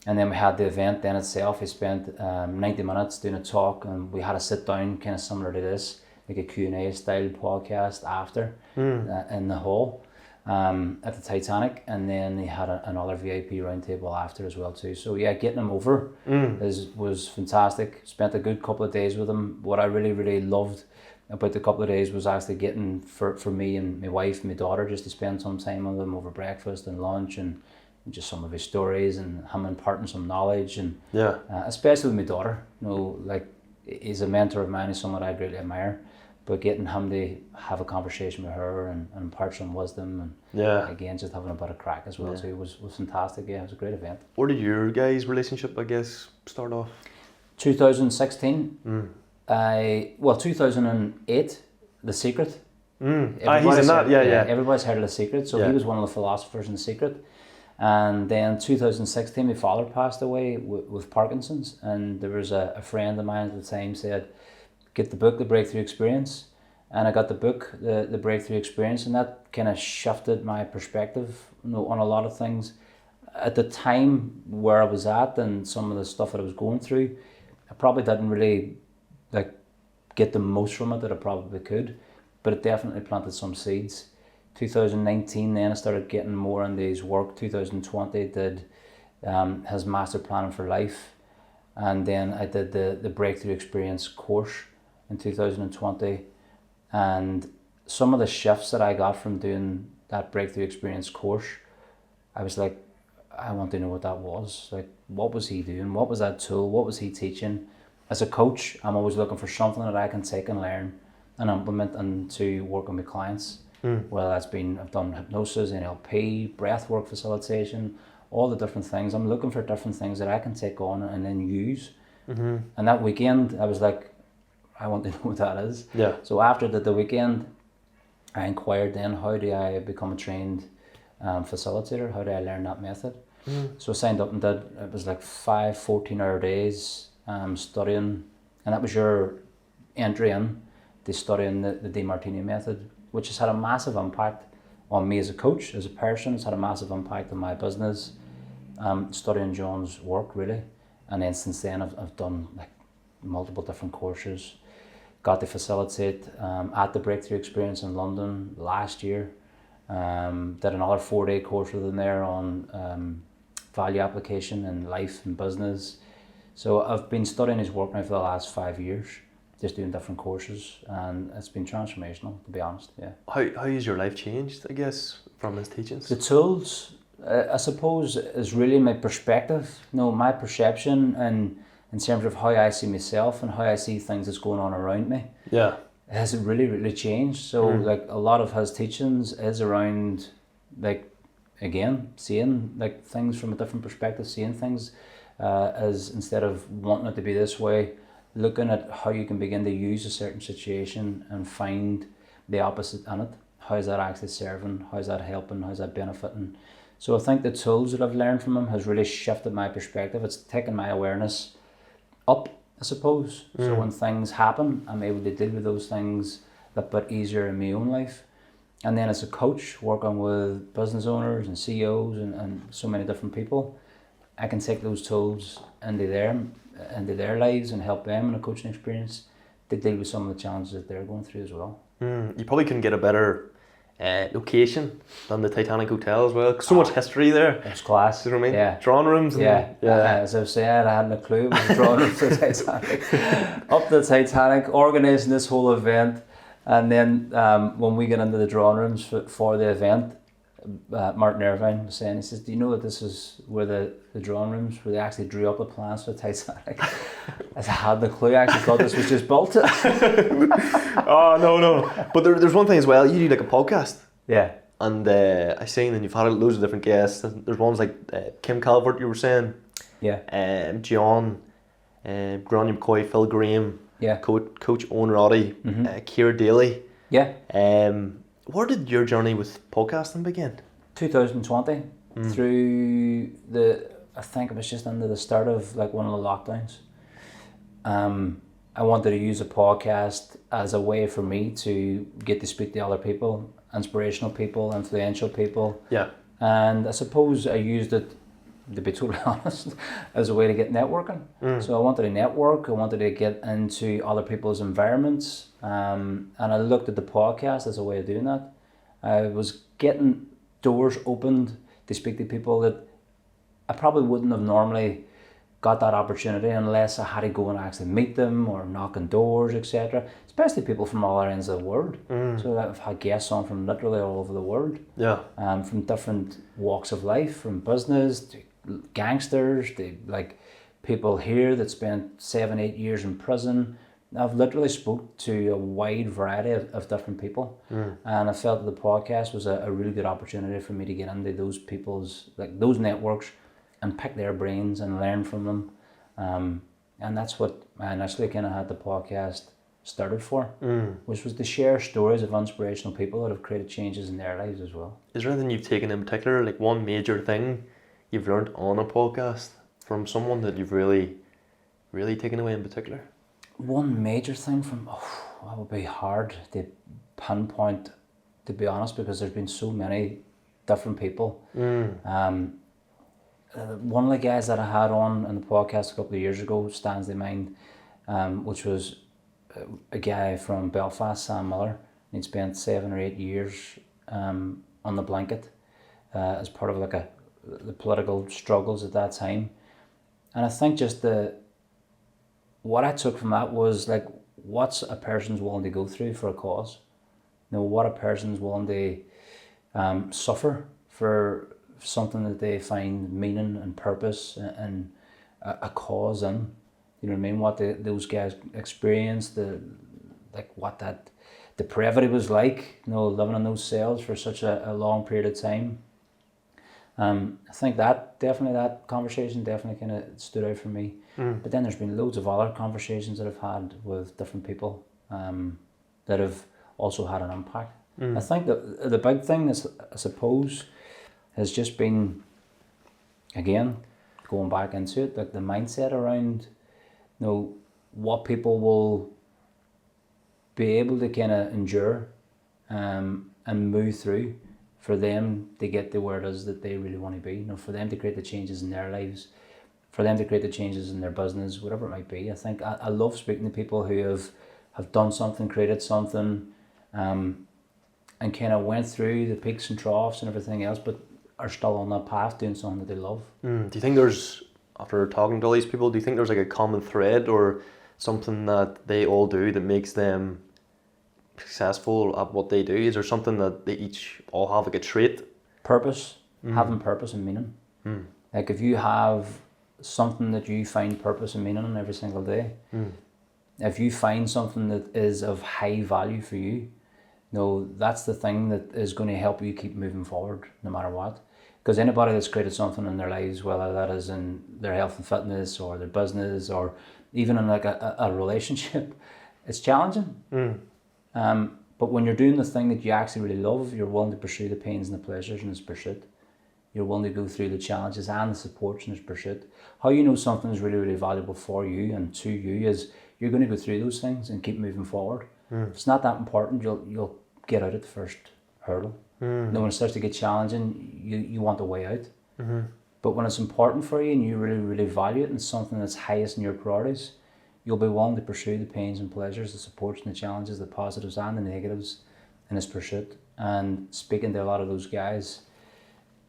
and then we had the event then itself. We spent 90 minutes doing a talk, and we had a sit down kind of similar to this, like a Q&A style podcast after in the hall at the Titanic, and then they had another VIP roundtable after as well too. So yeah, getting him over was fantastic. Spent a good couple of days with him. What I really, really loved about the couple of days was actually getting for me and my wife and my daughter just to spend some time with him over breakfast and lunch, and just some of his stories and him imparting some knowledge, and especially with my daughter. Like he's a mentor of mine, he's someone I greatly admire, but getting him to have a conversation with her and impart some wisdom, and again just having a bit of crack as well too was fantastic. Yeah, it was a great event. Where did your guys' relationship, I guess, start off? 2016. 2008, The Secret. He's in that, yeah. Everybody's heard of The Secret, so he was one of the philosophers in The Secret. And then 2016, my father passed away with Parkinson's, and there was a friend of mine at the time said, get the book, The Breakthrough Experience. And I got the book, the Breakthrough Experience, and that kind of shifted my perspective on a lot of things. At the time where I was at and some of the stuff that I was going through, I probably didn't really get the most from it that I probably could, but it definitely planted some seeds. 2019 then I started getting more into his work. 2020 did his master planning for life, and then I did the Breakthrough Experience course in 2020, and some of the shifts that I got from doing that breakthrough experience course, I was like, I want to know what that was. Like, what was he doing? What was that tool? What was he teaching? As a coach, I'm always looking for something that I can take and learn and implement into working with clients. Whether that's been, I've done hypnosis, NLP, breathwork facilitation, all the different things. I'm looking for different things that I can take on and then use. And that weekend, I was like, I want to know what that is. Yeah. So after the weekend, I inquired then, how do I become a trained facilitator? How do I learn that method? So I signed up and did, it was like 5 14-hour days studying, and that was your entry in to studying the DeMartini method, which has had a massive impact on me as a coach, as a person. It's had a massive impact on my business, studying John's work really. And then since then I've done like multiple different courses, got to facilitate at the Breakthrough Experience in London last year. Did another 4-day course with him there on value application in life and business. So I've been studying his work now for the last 5 years, just doing different courses, and it's been transformational, to be honest. Yeah. How has your life changed, I guess, from his teachings? The tools, I suppose, is really my perspective, my perception, and in terms of how I see myself and how I see things that's going on around me. Yeah. It has really changed. So like a lot of his teachings is around, like, again, seeing like things from a different perspective, seeing things as, instead of wanting it to be this way, looking at how you can begin to use a certain situation and find the opposite in it. How is that actually serving? How is that helping? How is that benefiting? So I think the tools that I've learned from him has really shifted my perspective. It's taken my awareness up, I suppose. So when things happen, I'm able to deal with those things a bit easier in my own life. And then as a coach, working with business owners and CEOs and so many different people, I can take those tools into their lives and help them in a coaching experience to deal with some of the challenges that they're going through as well. You probably couldn't get a better location than the Titanic Hotel as well. So much history there. It's class. Do you know what I mean? Yeah. Drawing rooms. And, As I've said, I hadn't a clue. It was drawing rooms to the Titanic. Up the Titanic, organising this whole event. And then when we get into the drawing rooms for the event, Martin Irvine was saying, he says, do you know that this is where the drawing rooms, where they actually drew up the plans for the Titanic? I had no clue. I actually thought this was just built. Oh, no. But there's one thing as well, you do like a podcast. Yeah. And I seen, and you've had loads of different guests. There's ones like Kim Calvert, you were saying. Yeah. John, Gráinne McCoy, Phil Graham. Yeah. Coach Owen Roddy, Keir Daly. Yeah. Where did your journey with podcasting begin? 2020, through I think it was just under the start of like one of the lockdowns. I wanted to use a podcast as a way for me to get to speak to other people, inspirational people, influential people. Yeah. And I suppose I used it, to be totally honest, as a way to get networking. So I wanted to network, I wanted to get into other people's environments, and I looked at the podcast as a way of doing that. I was getting doors opened to speak to people that I probably wouldn't have normally got that opportunity unless I had to go and actually meet them or knock on doors, etc. Especially people from all ends of the world. So I've had guests on from literally all over the world. Yeah. From different walks of life, from business to gangsters to like people here that spent 7-8 years in prison. I've literally spoke to a wide variety of different people, and I felt that the podcast was a really good opportunity for me to get into those people's, like those networks, and pick their brains and learn from them. And that's what I initially kind of had the podcast started for, which was to share stories of inspirational people that have created changes in their lives as well. Is there anything you've taken in particular, like one major thing you've learned on a podcast from someone that you've really taken away in particular? One major thing from, that would be hard to pinpoint, to be honest, because there's been so many different people. One of the guys that I had on in the podcast a couple of years ago stands to mind, which was a guy from Belfast, Sam Miller. He'd spent 7 or 8 years on the blanket as part of like the political struggles at that time. And I think just what I took from that was like, what's a person's willing to go through for a cause? You know, what a person's willing to suffer for something that they find meaning and purpose and a cause in. You know what I mean? What those guys experienced, what that depravity was like, living in those cells for such a long period of time. I think that conversation definitely kind of stood out for me. But then there's been loads of other conversations that I've had with different people that have also had an impact. I think that the big thing is, I suppose, has just been, again, going back into it, like the mindset around, what people will be able to kind of endure and move through for them to get to where it is that they really want to be, for them to create the changes in their lives, for them to create the changes in their business, whatever it might be. I think I love speaking to people who have done something, created something, and kind of went through the peaks and troughs and everything else, but are still on that path doing something that they love. Do you think there's, after talking to all these people, do you think there's like a common thread or something that they all do that makes them successful at what they do? Is there something that they each all have, like a trait? Purpose, having purpose and meaning. Like if you have something that you find purpose and meaning in every single day, if you find something that is of high value for you, that's the thing that is going to help you keep moving forward no matter what. Because anybody that's created something in their lives, whether that is in their health and fitness or their business or even in like a relationship, it's challenging. But when you're doing the thing that you actually really love, you're willing to pursue the pains and the pleasures in this pursuit. You're willing to go through the challenges and the supports in this pursuit. How you know something is really, really valuable for you and to you is you're going to go through those things and keep moving forward. If it's not that important, you'll get out at the first hurdle. When it starts to get challenging, you want a way out. But when it's important for you and you really, really value it and something that's highest in your priorities, you'll be willing to pursue the pains and pleasures, the supports and the challenges, the positives and the negatives in this pursuit. And speaking to a lot of those guys,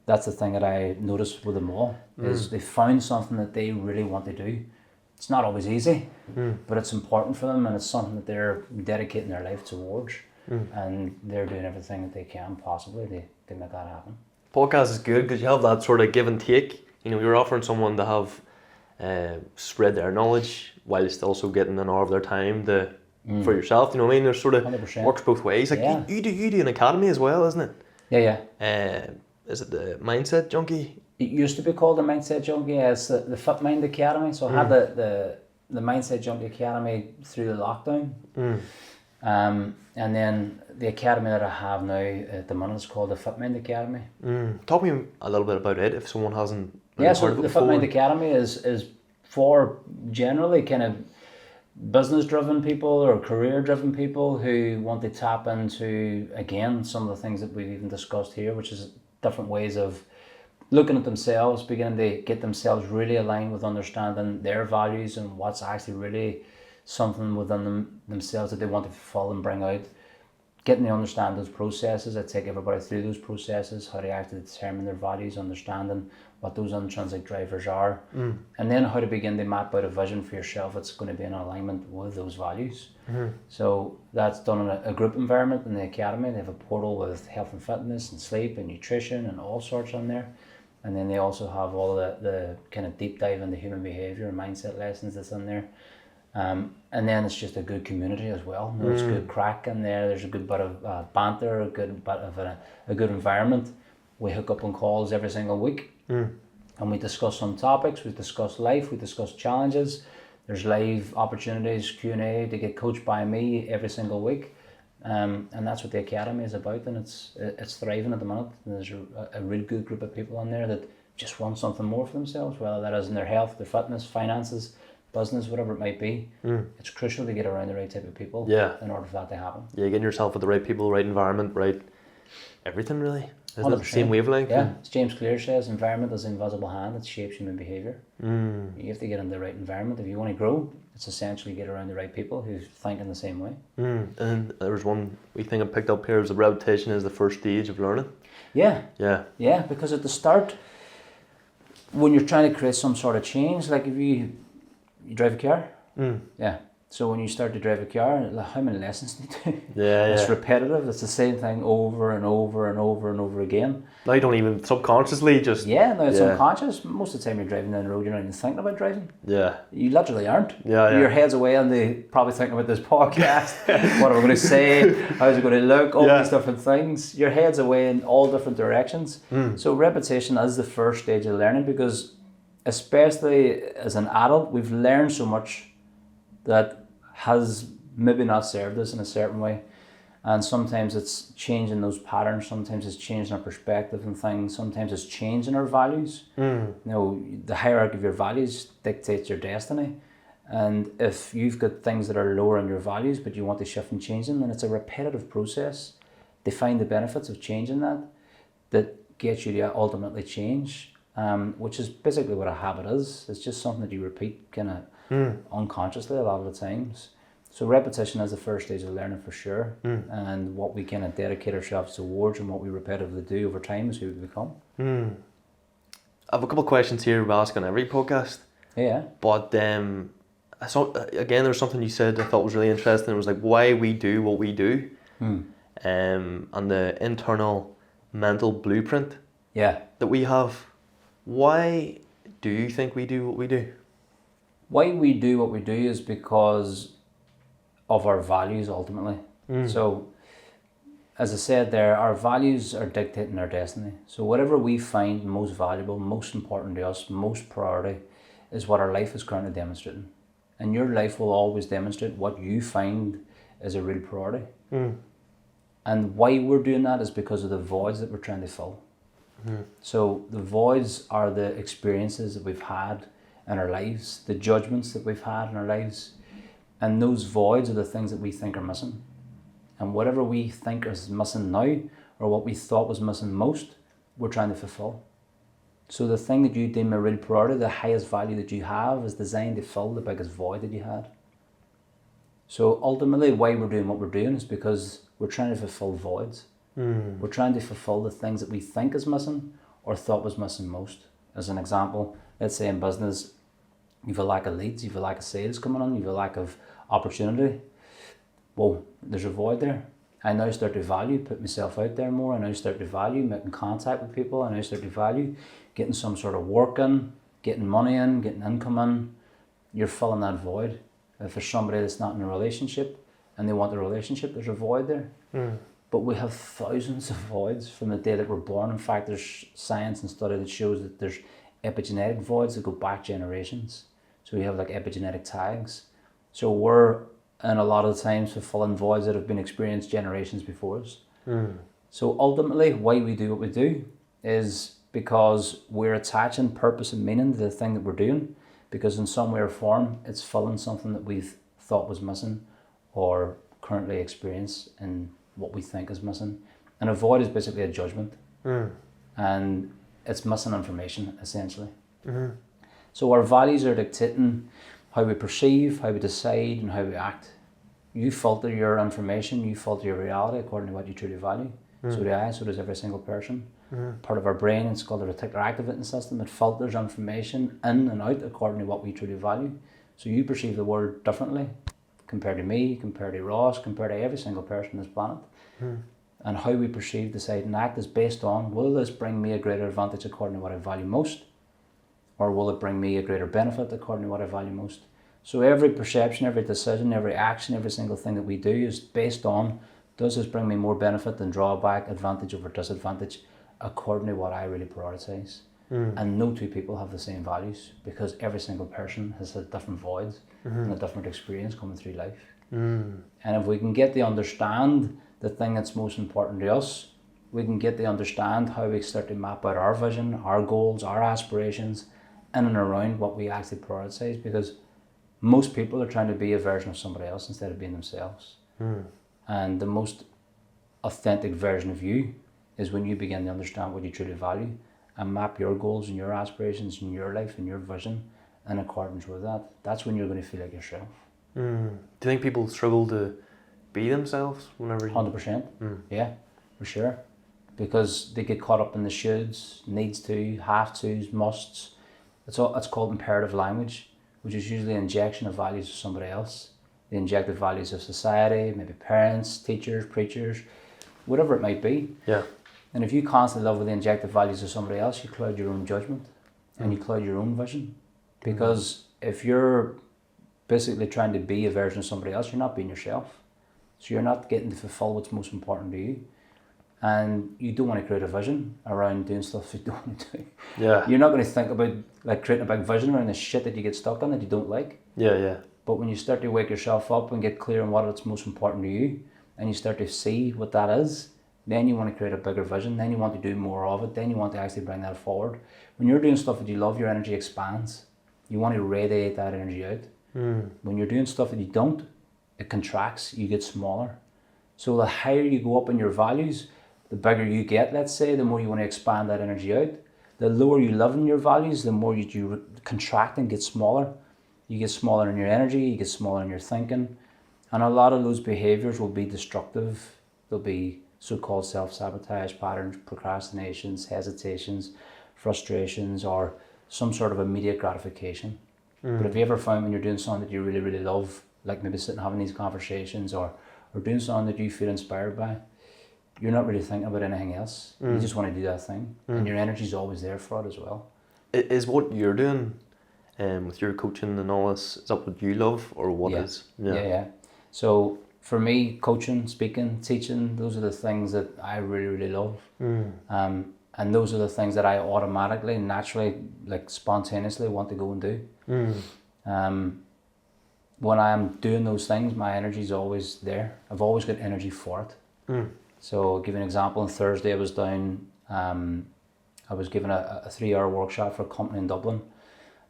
that's the thing that I noticed with them all, is they found something that they really want to do. It's not always easy, but it's important for them and it's something that they're dedicating their life towards. And they're doing everything that they can possibly to make that happen. Podcast is good because you have that sort of give and take. You're offering someone to have spread their knowledge whilst also getting an hour of their time for yourself. You know what I mean? There's sort of 100%. Works both ways. Like you do an academy as well, isn't it? Yeah. Is it the Mindset Junkie? It used to be called the Mindset Junkie as the Fit Mind Academy. So I had the Mindset Junkie Academy through the lockdown. And then the academy that I have now at the moment is called the Fit Mind Academy. Talk to me a little bit about it if someone hasn't So heard of it the before. Fit Mind Academy is for generally kind of business driven people or career driven people who want to tap into, again, some of the things that we've even discussed here, which is different ways of looking at themselves, beginning to get themselves really aligned with understanding their values and what's actually really something within themselves that they want to fulfill and bring out, getting to understand those processes. I take everybody through those processes, how to actually determine their values, understanding what those intrinsic drivers are, and then how to begin to map out a vision for yourself that's going to be in alignment with those values. So that's done in a group environment in the academy. They have a portal with health and fitness and sleep and nutrition and all sorts on there. And then they also have all the kind of deep dive into human behaviour and mindset lessons that's in there. And then it's just a good community as well. There's good crack in there. There's a good bit of banter, a good bit of a good environment. We hook up on calls every single week, and we discuss some topics. We discuss life. We discuss challenges. There's live opportunities, Q&A to get coached by me every single week, and that's what the academy is about. And it's thriving at the minute. There's a really good group of people in there that just want something more for themselves, whether that is in their health, their fitness, finances, business, whatever it might be. It's crucial to get around the right type of people in order for that to happen. Yeah, getting yourself with the right people, right environment, right everything really. Isn't it the same wavelength? Yeah, as James Clear says, environment is the invisible hand that shapes human behaviour. You have to get in the right environment. If you want to grow, it's essentially get around the right people who think in the same way. And there was one wee thing I picked up here, is the repetition is the first stage of learning. Yeah, because at the start, when you're trying to create some sort of change, like if you drive a car, So when you start to drive a car, like, how many lessons do you do? Yeah, It's repetitive. It's the same thing over and over and over and over again. Now you don't even subconsciously just... Yeah, no, it's unconscious. Most of the time you're driving down the road, you're not even thinking about driving. Yeah. You literally aren't. Yeah. Your head's away and they probably thinking about this podcast. What am I going to say? How's it going to look? All these different things. Your head's away in all different directions. So repetition is the first stage of learning, because especially as an adult, we've learned so much that has maybe not served us in a certain way. And sometimes it's changing those patterns, sometimes it's changing our perspective on things, sometimes it's changing our values. You know, the hierarchy of your values dictates your destiny. And if you've got things that are lower in your values but you want to shift and change them, then it's a repetitive process to find the benefits of changing that gets you to ultimately change, which is basically what a habit is. It's just something that you repeat kind of unconsciously a lot of the times. So repetition is the first stage of learning for sure, and what we kind of dedicate ourselves towards and what we repetitively do over time is who we become. I have a couple of questions here we ask on every podcast. Yeah. But I saw, again, there's something you said I thought was really interesting. It was like why we do what we do, and the internal mental blueprint that we have. Why do you think we do what we do? Why we do what we do is because of our values ultimately. So as I said there, our values are dictating our destiny. So whatever we find most valuable, most important to us, most priority, is what our life is currently demonstrating. And your life will always demonstrate what you find is a real priority. And why we're doing that is because of the voids that we're trying to fill. So the voids are the experiences that we've had in our lives, the judgments that we've had in our lives, and those voids are the things that we think are missing. And whatever we think is missing now, or what we thought was missing most, we're trying to fulfill. So the thing that you deem a real priority, the highest value that you have, is designed to fill the biggest void that you had. So ultimately why we're doing what we're doing is because we're trying to fulfill voids. We're trying to fulfill the things that we think is missing or thought was missing most. As an example, let's say in business, you've a lack of leads, you've a lack of sales coming on, you've a lack of opportunity. Well, there's a void there. I now start to value putting myself out there more. I now start to value making contact with people. I now start to value getting some sort of work in, getting money in, getting income in. You're filling that void. If there's somebody that's not in a relationship and they want a relationship, there's a void there. But we have thousands of voids from the day that we're born. In fact, there's science and study that shows that there's epigenetic voids that go back generations. So we have like epigenetic tags. So we're, and a lot of the times, fulfilling voids that have been experienced generations before us. So ultimately, why we do what we do is because we're attaching purpose and meaning to the thing that we're doing, because in some way or form, it's filling something that we've thought was missing or currently experience in what we think is missing. And a void is basically a judgment. And it's missing information, essentially. So our values are dictating how we perceive, how we decide, and how we act. You filter your information, you filter your reality according to what you truly value. So do I, so does every single person. Part of our brain, it's called the reticular activating system. It filters information in and out according to what we truly value. So you perceive the world differently compared to me, compared to Ross, compared to every single person on this planet. And how we perceive, decide, and act is based on, will this bring me a greater advantage according to what I value most? Or will it bring me a greater benefit according to what I value most? So every perception, every decision, every action, every single thing that we do is based on, does this bring me more benefit than drawback, advantage over disadvantage, according to what I really prioritize? And no two people have the same values, because every single person has had different voids and a different experience coming through life. And if we can get to understand the thing that's most important to us, we can get to understand how we start to map out our vision, our goals, our aspirations, in and around what we actually prioritize, because most people are trying to be a version of somebody else instead of being themselves. And the most authentic version of you is when you begin to understand what you truly value and map your goals and your aspirations and your life and your vision in accordance with that. That's when you're going to feel like yourself. Do you think people struggle to be themselves whenever you... 100%. Yeah, for sure. Because they get caught up in the shoulds, needs to, have tos, musts. It's called imperative language, which is usually an injection of values of somebody else. the injected values of society, maybe parents, teachers, preachers, whatever it might be. Yeah. And if you constantly live with the injected values of somebody else, you cloud your own judgment and you cloud your own vision. Because if you're basically trying to be a version of somebody else, you're not being yourself. So you're not getting to fulfill what's most important to you. And you don't want to create a vision around doing stuff you don't want to do. Yeah. You're not going to think about like creating a big vision around the shit that you get stuck on that you don't like. Yeah, yeah. But when you start to wake yourself up and get clear on what's most important to you, and you start to see what that is, then you want to create a bigger vision, then you want to do more of it, then you want to actually bring that forward. When you're doing stuff that you love, your energy expands. You want to radiate that energy out. When you're doing stuff that you don't, it contracts, you get smaller. So the higher you go up in your values, the bigger you get, let's say, the more you want to expand that energy out. The lower you live in your values, the more you contract and get smaller. You get smaller in your energy, you get smaller in your thinking. And a lot of those behaviours will be destructive. They'll be so-called self-sabotage patterns, procrastinations, hesitations, frustrations, or some sort of immediate gratification. But have you ever found when you're doing something that you really, really love, like maybe sitting having these conversations or doing something that you feel inspired by, you're not really thinking about anything else. You just want to do that thing. And your energy's always there for it as well. Is what you're doing with your coaching and all this, is that what you love or what is? Yeah. So for me, coaching, speaking, teaching, those are the things that I really, really love. And those are the things that I automatically, naturally, like spontaneously want to go and do. When I'm doing those things, my energy's always there. I've always got energy for it. So I'll give you an example. On Thursday I was down, I was given a 3-hour workshop for a company in Dublin.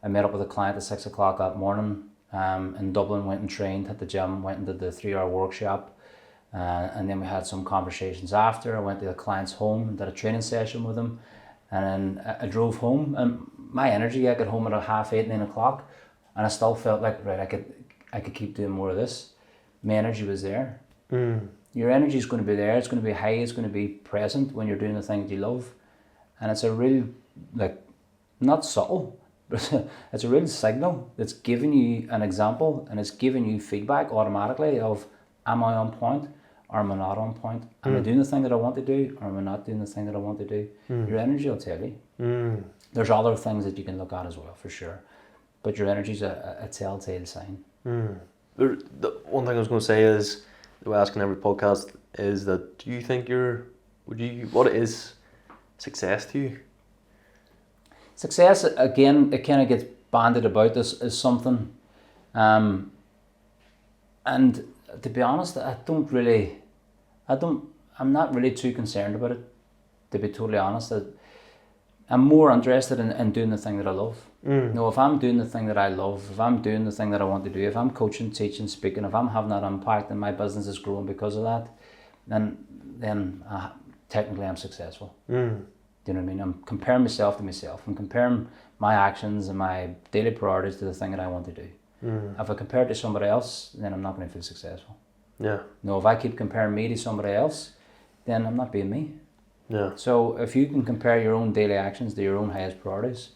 I met up with a client at 6 o'clock that morning in Dublin, went and trained, hit the gym, went and did the 3-hour workshop. And then we had some conversations after. I went to the client's home and did a training session with him. And then I drove home, and my energy, I got home at 8:30, 9 o'clock, and I still felt like, right, I could keep doing more of this. My energy was there. Your energy is going to be there. It's going to be high. It's going to be present when you're doing the thing that you love. And it's a real, like, not subtle, but it's a real signal that's giving you an example, and it's giving you feedback automatically of, am I on point or am I not on point? Am I doing the thing that I want to do or am I not doing the thing that I want to do? Your energy will tell you. There's other things that you can look at as well, for sure. But your energy is a telltale sign. The one thing I was going to say is, the way I ask in every podcast is that, do you think what is success to you? Success, again, it kind of gets bandied about as something. And to be honest, I'm not really too concerned about it, to be totally honest. I'm more interested in doing the thing that I love. If I'm doing the thing that I love, if I'm doing the thing that I want to do, if I'm coaching, teaching, speaking, if I'm having that impact and my business is growing because of that, then technically I'm successful. Do you know what I mean? I'm comparing myself to myself. I'm comparing my actions and my daily priorities to the thing that I want to do. If I compare it to somebody else, then I'm not going to feel successful. Yeah. No, if I keep comparing me to somebody else, then I'm not being me. Yeah. So if you can compare your own daily actions to your own highest priorities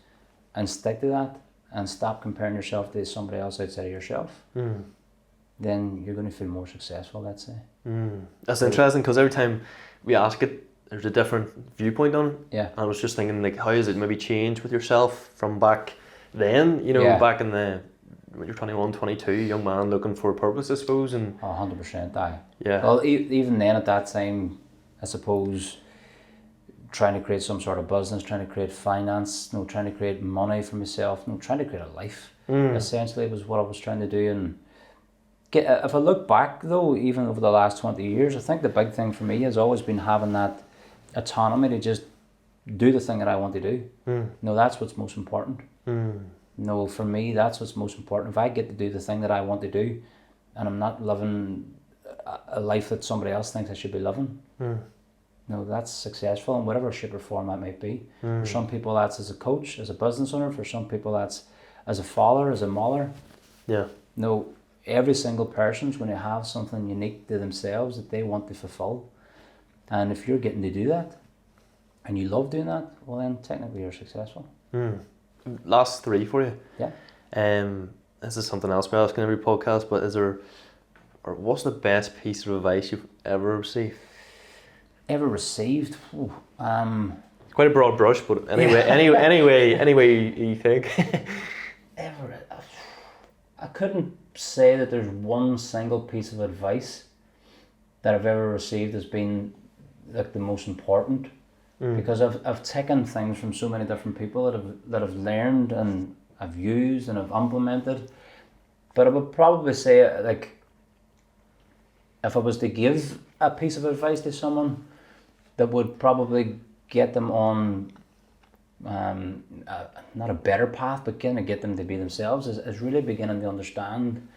and stick to that and stop comparing yourself to somebody else outside of yourself, then you're going to feel more successful, let's say. That's interesting, because every time we ask it, there's a different viewpoint on it. Yeah. And I was just thinking, like, how has it maybe changed with yourself from back then, back in when you're 21, 22, young man looking for a purpose, I suppose. And 100%, aye. Yeah. Well, even then at that time, I suppose, trying to create some sort of business, trying to create finance, trying to create money for myself, trying to create a life, essentially was what I was trying to do. And if I look back though, even over the last 20 years, I think the big thing for me has always been having that autonomy to just do the thing that I want to do. That's what's most important. For me, that's what's most important. If I get to do the thing that I want to do, and I'm not living a life that somebody else thinks I should be living, that's successful in whatever shape or form that might be. For some people that's as a coach, as a business owner. For some people that's as a father, as a mother. Yeah. Every single person's going to have something unique to themselves that they want to fulfill. And if you're getting to do that, and you love doing that, well then technically you're successful. Last three for you. Yeah. This is something else we're asking every podcast, but is there or what's the best piece of advice you've ever received? Ever received? Ooh, Quite a broad brush, but anyway, you think? ever, I couldn't say that there's one single piece of advice that I've ever received as being like the most important, because I've taken things from so many different people that I've learned and I've used and I've implemented. But I would probably say, like, if I was to give a piece of advice to someone that would probably get them on not a better path, but kind of get them to be themselves, is really beginning to understand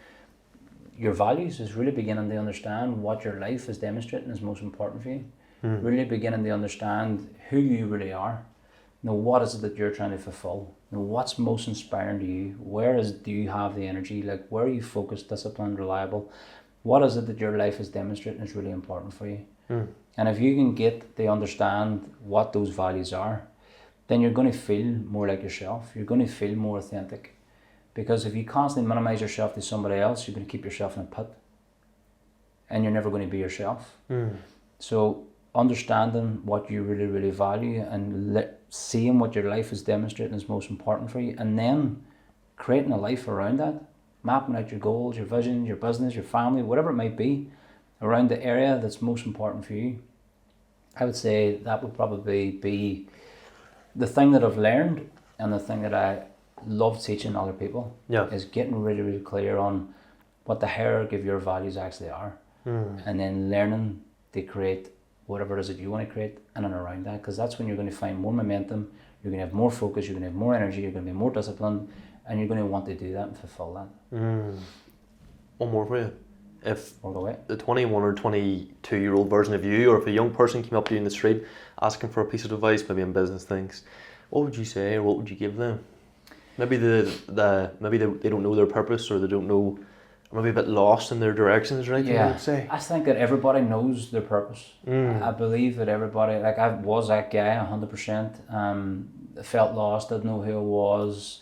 your values, is really beginning to understand what your life is demonstrating is most important for you. Really beginning to understand who you really are. What is it that you're trying to fulfill? What's most inspiring to you? Do you have the energy? Like, where are you focused, disciplined, reliable? What is it that your life is demonstrating is really important for you? And if you can get to understand what those values are, then you're going to feel more like yourself. You're going to feel more authentic. Because if you constantly minimize yourself to somebody else, you're going to keep yourself in a pit. And you're never going to be yourself. So understanding what you really, really value and seeing what your life is demonstrating is most important for you, and then creating a life around that, mapping out your goals, your vision, your business, your family, whatever it might be, around the area that's most important for you. I would say that would probably be the thing that I've learned, and the thing that I love teaching other people, is getting really, really clear on what the hierarchy of your values actually are, and then learning to create whatever it is that you want to create in and around that, because that's when you're going to find more momentum, you're going to have more focus, you're going to have more energy, you're going to be more disciplined, and you're going to want to do that and fulfill that. One more for you. If All the way. the 21 or 22-year-old version of you, or if a young person came up to you in the street asking for a piece of advice, maybe on business things, what would you say, or what would you give them? Maybe they don't know their purpose, or they don't know, or maybe a bit lost in their directions, right? Yeah, you would say? I think that everybody knows their purpose. I believe that everybody, like I was that guy 100%, felt lost, didn't know who I was.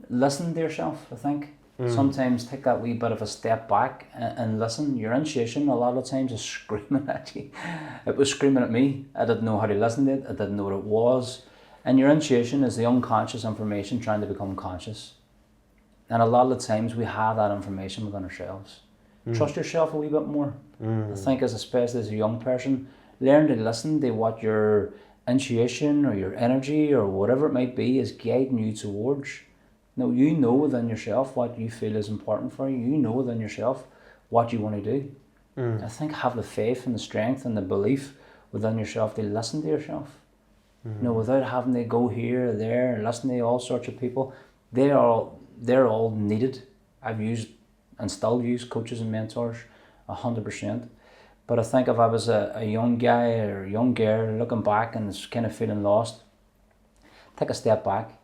Listen to yourself, I think. Sometimes take that wee bit of a step back and listen. Your intuition a lot of times is screaming at you. It was screaming at me. I didn't know how to listen to it. I didn't know what it was. And your intuition is the unconscious information trying to become conscious. And a lot of the times we have that information within ourselves. Trust yourself a wee bit more. I think especially as a young person, learn to listen to what your intuition or your energy or whatever it might be is guiding you towards. You know within yourself what you feel is important for you. You know within yourself what you want to do. I think have the faith and the strength and the belief within yourself to listen to yourself. Without having to go here or there and listen to all sorts of people. They're all needed. I've used and still use coaches and mentors 100%. But I think if I was a young guy or a young girl looking back and is kind of feeling lost, take a step back.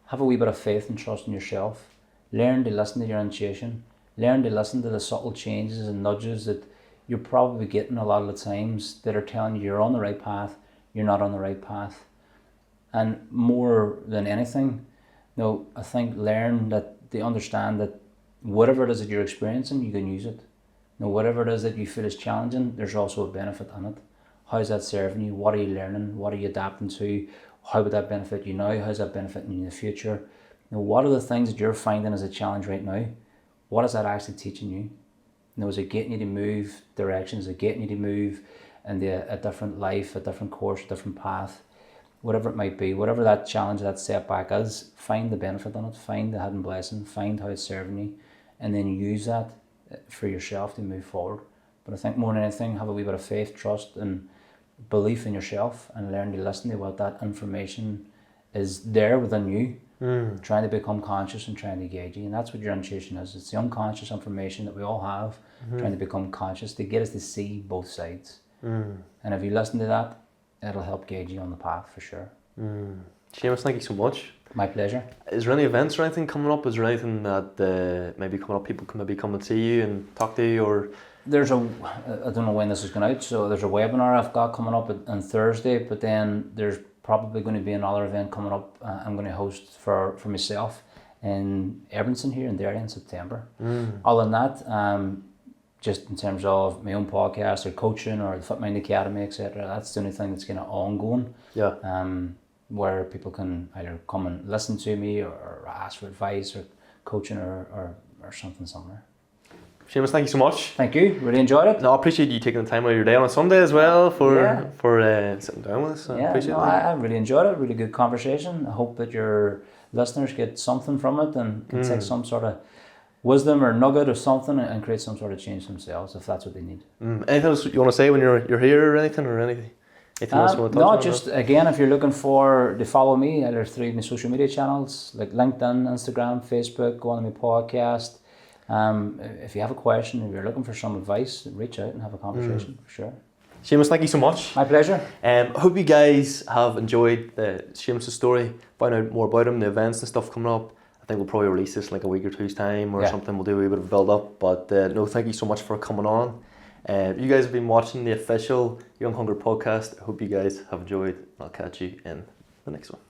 Have a wee bit of faith and trust in yourself. Learn to listen to your intuition. Learn to listen to the subtle changes and nudges that you're probably getting a lot of the times that are telling you you're on the right path, you're not on the right path. And more than anything, I think learn to understand that whatever it is that you're experiencing, you can use it. Whatever it is that you feel is challenging, there's also a benefit in it. How's that serving you? What are you learning? What are you adapting to? How would that benefit you now? How's that benefiting you in the future? What are the things that you're finding as a challenge right now? What is that actually teaching you? Is it getting you to move directions? Is it getting you to move into a different life, a different course, a different path? Whatever it might be, whatever that challenge, that setback is, find the benefit in it, find the hidden blessing, find how it's serving you, and then use that for yourself to move forward. But I think more than anything, have a wee bit of faith, trust, and belief in yourself, and learn to listen to what that information is there within you, trying to become conscious and trying to guide you. And that's what your intuition is. It's the unconscious information that we all have, trying to become conscious to get us to see both sides. And if you listen to that, it'll help guide you on the path for sure. Seamus, thank you so much. My pleasure. Is there any events or anything coming up? Is there anything that maybe coming up, people can maybe come and see you and talk to you, or? There's I don't know when this is going out, so there's a webinar I've got coming up on Thursday, but then there's probably going to be another event coming up I'm going to host for myself in Edmonton here in Derry in September. Other than that, just in terms of my own podcast or coaching or the Fit Mind Academy, etc. That's the only thing that's kind of ongoing. Yeah. Where people can either come and listen to me or ask for advice or coaching or something similar. Seamus, thank you so much. Thank you. Really enjoyed it. No, I appreciate you taking the time out of your day on a Sunday as well for sitting down with us. I really enjoyed it. Really good conversation. I hope that your listeners get something from it and can take some sort of wisdom or nugget or something and create some sort of change themselves if that's what they need. Anything else you want to say when you're here or anything anything else you want to touch on? No, just again, if you're looking to follow me either through my social media channels like LinkedIn, Instagram, Facebook, go on my podcast. If you have a question, if you're looking for some advice, reach out and have a conversation for sure. Seamus, thank you so much. My pleasure. I hope you guys have enjoyed Seamus' story, find out more about him, the events and stuff coming up. I think we'll probably release this in like a week or two's time or something. We'll do a wee bit of build up. But no, thank you so much for coming on. You guys have been watching the official Young Hunger podcast. I hope you guys have enjoyed. I'll catch you in the next one.